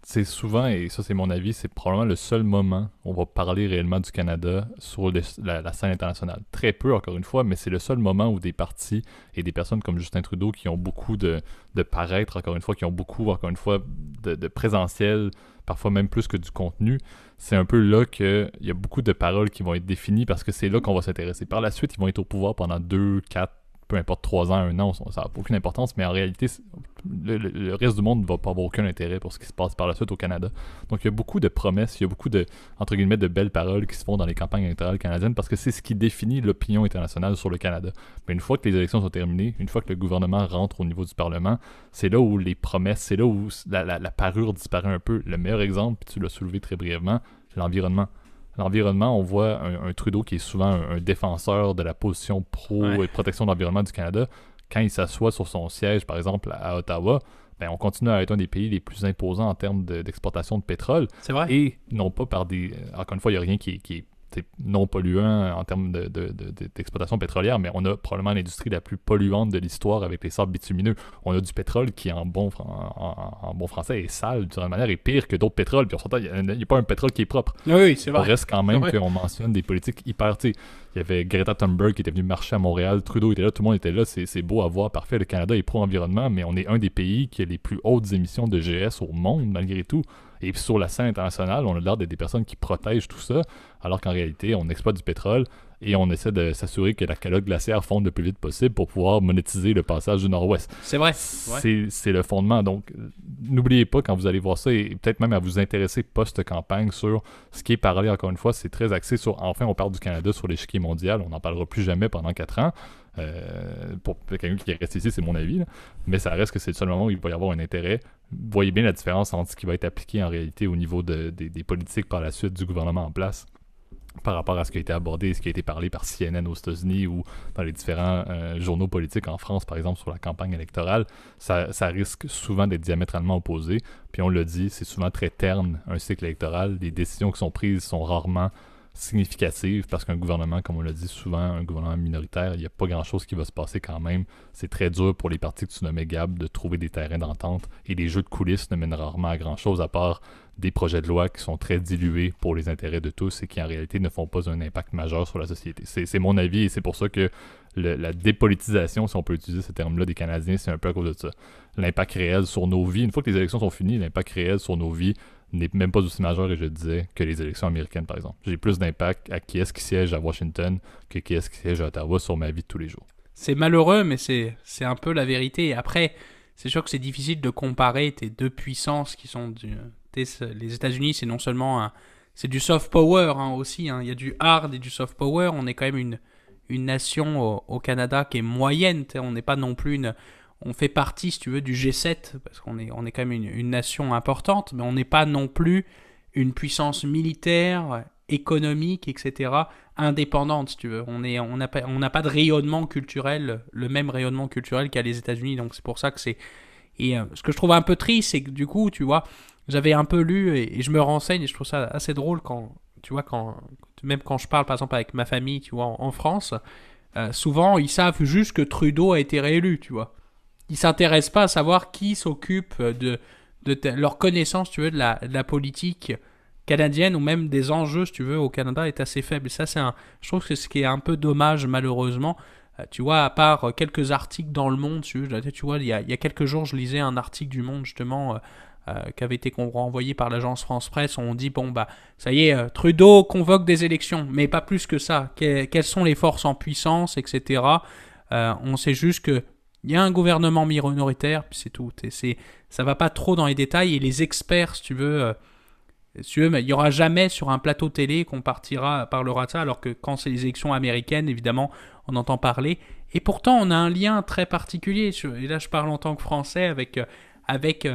c'est souvent, et ça c'est mon avis, c'est probablement le seul moment où on va parler réellement du Canada sur la scène internationale. Très peu, encore une fois, mais c'est le seul moment où des partis et des personnes comme Justin Trudeau qui ont beaucoup de paraître, encore une fois, qui ont beaucoup, encore une fois, de présentiel, parfois même plus que du contenu, c'est un peu là qu'il y a beaucoup de paroles qui vont être définies parce que c'est là qu'on va s'intéresser. Par la suite, ils vont être au pouvoir pendant 2, 4, peu importe 3 ans, 1 an, ça n'a aucune importance, mais en réalité, le reste du monde ne va pas avoir aucun intérêt pour ce qui se passe par la suite au Canada. Donc il y a beaucoup de promesses, il y a beaucoup de, entre guillemets, de belles paroles qui se font dans les campagnes électorales canadiennes parce que c'est ce qui définit l'opinion internationale sur le Canada. Mais une fois que les élections sont terminées, une fois que le gouvernement rentre au niveau du Parlement, c'est là où les promesses, c'est là où la parure disparaît un peu. Le meilleur exemple, puis tu l'as soulevé très brièvement, l'environnement. L'environnement, on voit un Trudeau qui est souvent un défenseur de la position pro et de protection de l'environnement du Canada. Quand il s'assoit sur son siège, par exemple, à Ottawa, ben, on continue à être un des pays les plus imposants en termes d'exportation de pétrole. C'est vrai. Et non pas par des... Encore une fois, il n'y a rien qui est non polluant en termes d'exploitation pétrolière, mais on a probablement l'industrie la plus polluante de l'histoire avec les sables bitumineux. On a du pétrole qui, en bon français, est sale, d'une certaine manière, est pire que d'autres pétroles. Puis on s'entend, il n'y a pas un pétrole qui est propre. Oui, c'est vrai. On reste quand même qu'on mentionne des politiques hyper... Il y avait Greta Thunberg qui était venue marcher à Montréal, Trudeau était là, tout le monde était là, c'est beau à voir, parfait. Le Canada est pro-environnement, mais on est un des pays qui a les plus hautes émissions de GS au monde, malgré tout. Et puis sur la scène internationale, on a l'air d'être des personnes qui protègent tout ça, alors qu'en réalité, on exploite du pétrole et on essaie de s'assurer que la calotte glaciaire fonde le plus vite possible pour pouvoir monétiser le passage du Nord-Ouest. C'est vrai. C'est le fondement. Donc, n'oubliez pas quand vous allez voir ça, et peut-être même à vous intéresser post-campagne sur ce qui est parlé, encore une fois, c'est très axé sur, enfin, on parle du Canada sur l'échiquier mondial, on n'en parlera plus jamais pendant 4 ans. Pour quelqu'un qui reste ici, c'est mon avis, là. Mais ça reste que c'est le seul moment où il va y avoir un intérêt. Vous voyez bien la différence entre ce qui va être appliqué en réalité au niveau des politiques par la suite du gouvernement en place par rapport à ce qui a été abordé, ce qui a été parlé par CNN aux États-Unis ou dans les différents journaux politiques en France, par exemple, sur la campagne électorale. Ça risque souvent d'être diamétralement opposé. Puis on l'a dit, c'est souvent très terne, un cycle électoral. Les décisions qui sont prises sont rarement significative parce qu'un gouvernement, comme on l'a dit souvent, un gouvernement minoritaire, il n'y a pas grand-chose qui va se passer quand même. C'est très dur pour les partis que tu nommais, Gab, de trouver des terrains d'entente et les jeux de coulisses ne mènent rarement à grand-chose à part des projets de loi qui sont très dilués pour les intérêts de tous et qui en réalité ne font pas un impact majeur sur la société. C'est mon avis et c'est pour ça que la dépolitisation, si on peut utiliser ce terme-là, des Canadiens, c'est un peu à cause de ça. L'impact réel sur nos vies, une fois que les élections sont finies, l'impact réel sur nos vies n'est même pas aussi majeur, et je disais, que les élections américaines, par exemple. J'ai plus d'impact à qui est-ce qui siège à Washington que qui est-ce qui siège à Ottawa sur ma vie de tous les jours. C'est malheureux, mais c'est un peu la vérité. Et après, c'est sûr que c'est difficile de comparer tes deux puissances qui sont les États-Unis, c'est non seulement c'est du soft power aussi. Il y a du hard et du soft power. On est quand même une nation au Canada qui est moyenne. On n'est pas non plus on fait partie, si tu veux, du G7, parce qu'on est quand même une nation importante, mais on n'est pas non plus une puissance militaire, économique, etc., indépendante, si tu veux. On n'a pas de rayonnement culturel, le même rayonnement culturel qu'à les États-Unis, donc c'est pour ça que c'est... Et ce que je trouve un peu triste, c'est que du coup, tu vois, j'avais un peu lu, et je me renseigne, et je trouve ça assez drôle quand, tu vois, même quand je parle, par exemple, avec ma famille, tu vois, en France, souvent, ils savent juste que Trudeau a été réélu, tu vois. Ils ne s'intéressent pas à savoir qui s'occupe de leur connaissance, tu veux, de la politique canadienne ou même des enjeux, si tu veux, au Canada est assez faible. Et ça, je trouve que c'est ce qui est un peu dommage, malheureusement. Tu vois, à part quelques articles dans Le Monde, tu vois, il y a quelques jours, je lisais un article du Monde, justement, qui avait été renvoyé par l'agence France Presse. On dit, bon, bah, ça y est, Trudeau convoque des élections, mais pas plus que ça. Quelles sont les forces en puissance, etc. On sait juste que il y a un gouvernement minoritaire, puis c'est tout. Ça va pas trop dans les détails. Et les experts, si tu veux, mais il n'y aura jamais sur un plateau télé qu'on parlera de ça, alors que quand c'est les élections américaines, évidemment, on entend parler. Et pourtant, on a un lien très particulier. Et là, je parle en tant que Français avec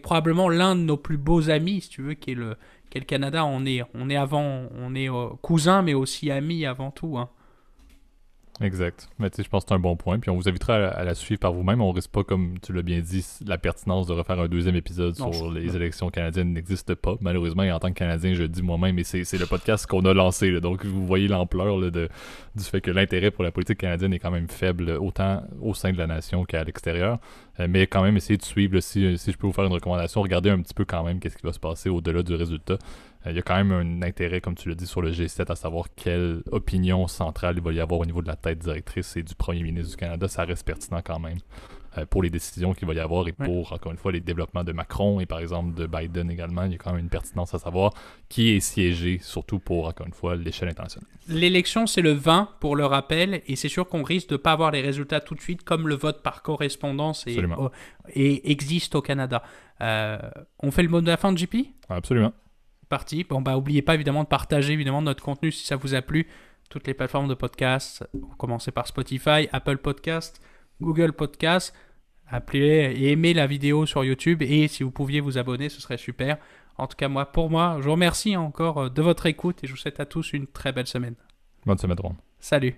probablement l'un de nos plus beaux amis, si tu veux, qui est le Canada. On est cousins, mais aussi amis avant tout, hein. Exact. Mais tu sais, je pense que c'est un bon point. Puis on vous invitera à la suivre par vous-même. On risque pas, comme tu l'as bien dit, la pertinence de refaire un deuxième épisode sur les élections canadiennes n'existe pas. Malheureusement, et en tant que Canadien, je le dis moi-même, et c'est le podcast qu'on a lancé. Là. Donc vous voyez l'ampleur du fait que l'intérêt pour la politique canadienne est quand même faible, autant au sein de la nation qu'à l'extérieur. Mais quand même, essayez de suivre, si je peux vous faire une recommandation, regardez un petit peu quand même qu'est-ce qui va se passer au-delà du résultat. Il y a quand même un intérêt, comme tu l'as dit, sur le G7 à savoir quelle opinion centrale il va y avoir au niveau de la tête directrice et du premier ministre du Canada. Ça reste pertinent quand même pour les décisions qu'il va y avoir et pour, encore une fois, les développements de Macron et par exemple de Biden également. Il y a quand même une pertinence à savoir qui est siégé, surtout pour, encore une fois, l'échelle internationale. L'élection, c'est le 20, pour le rappel, et c'est sûr qu'on risque de ne pas avoir les résultats tout de suite, comme le vote par correspondance et existe au Canada. On fait le mot de la fin, JP ? Absolument. Parti. Bon, bah, n'oubliez pas évidemment de partager notre contenu si ça vous a plu. Toutes les plateformes de podcast, commencez par Spotify, Apple Podcast, Google Podcast. Appelez et aimez la vidéo sur YouTube et si vous pouviez vous abonner, ce serait super. En tout cas, pour moi, je vous remercie encore de votre écoute et je vous souhaite à tous une très belle semaine. Bonne semaine, Ron. Salut.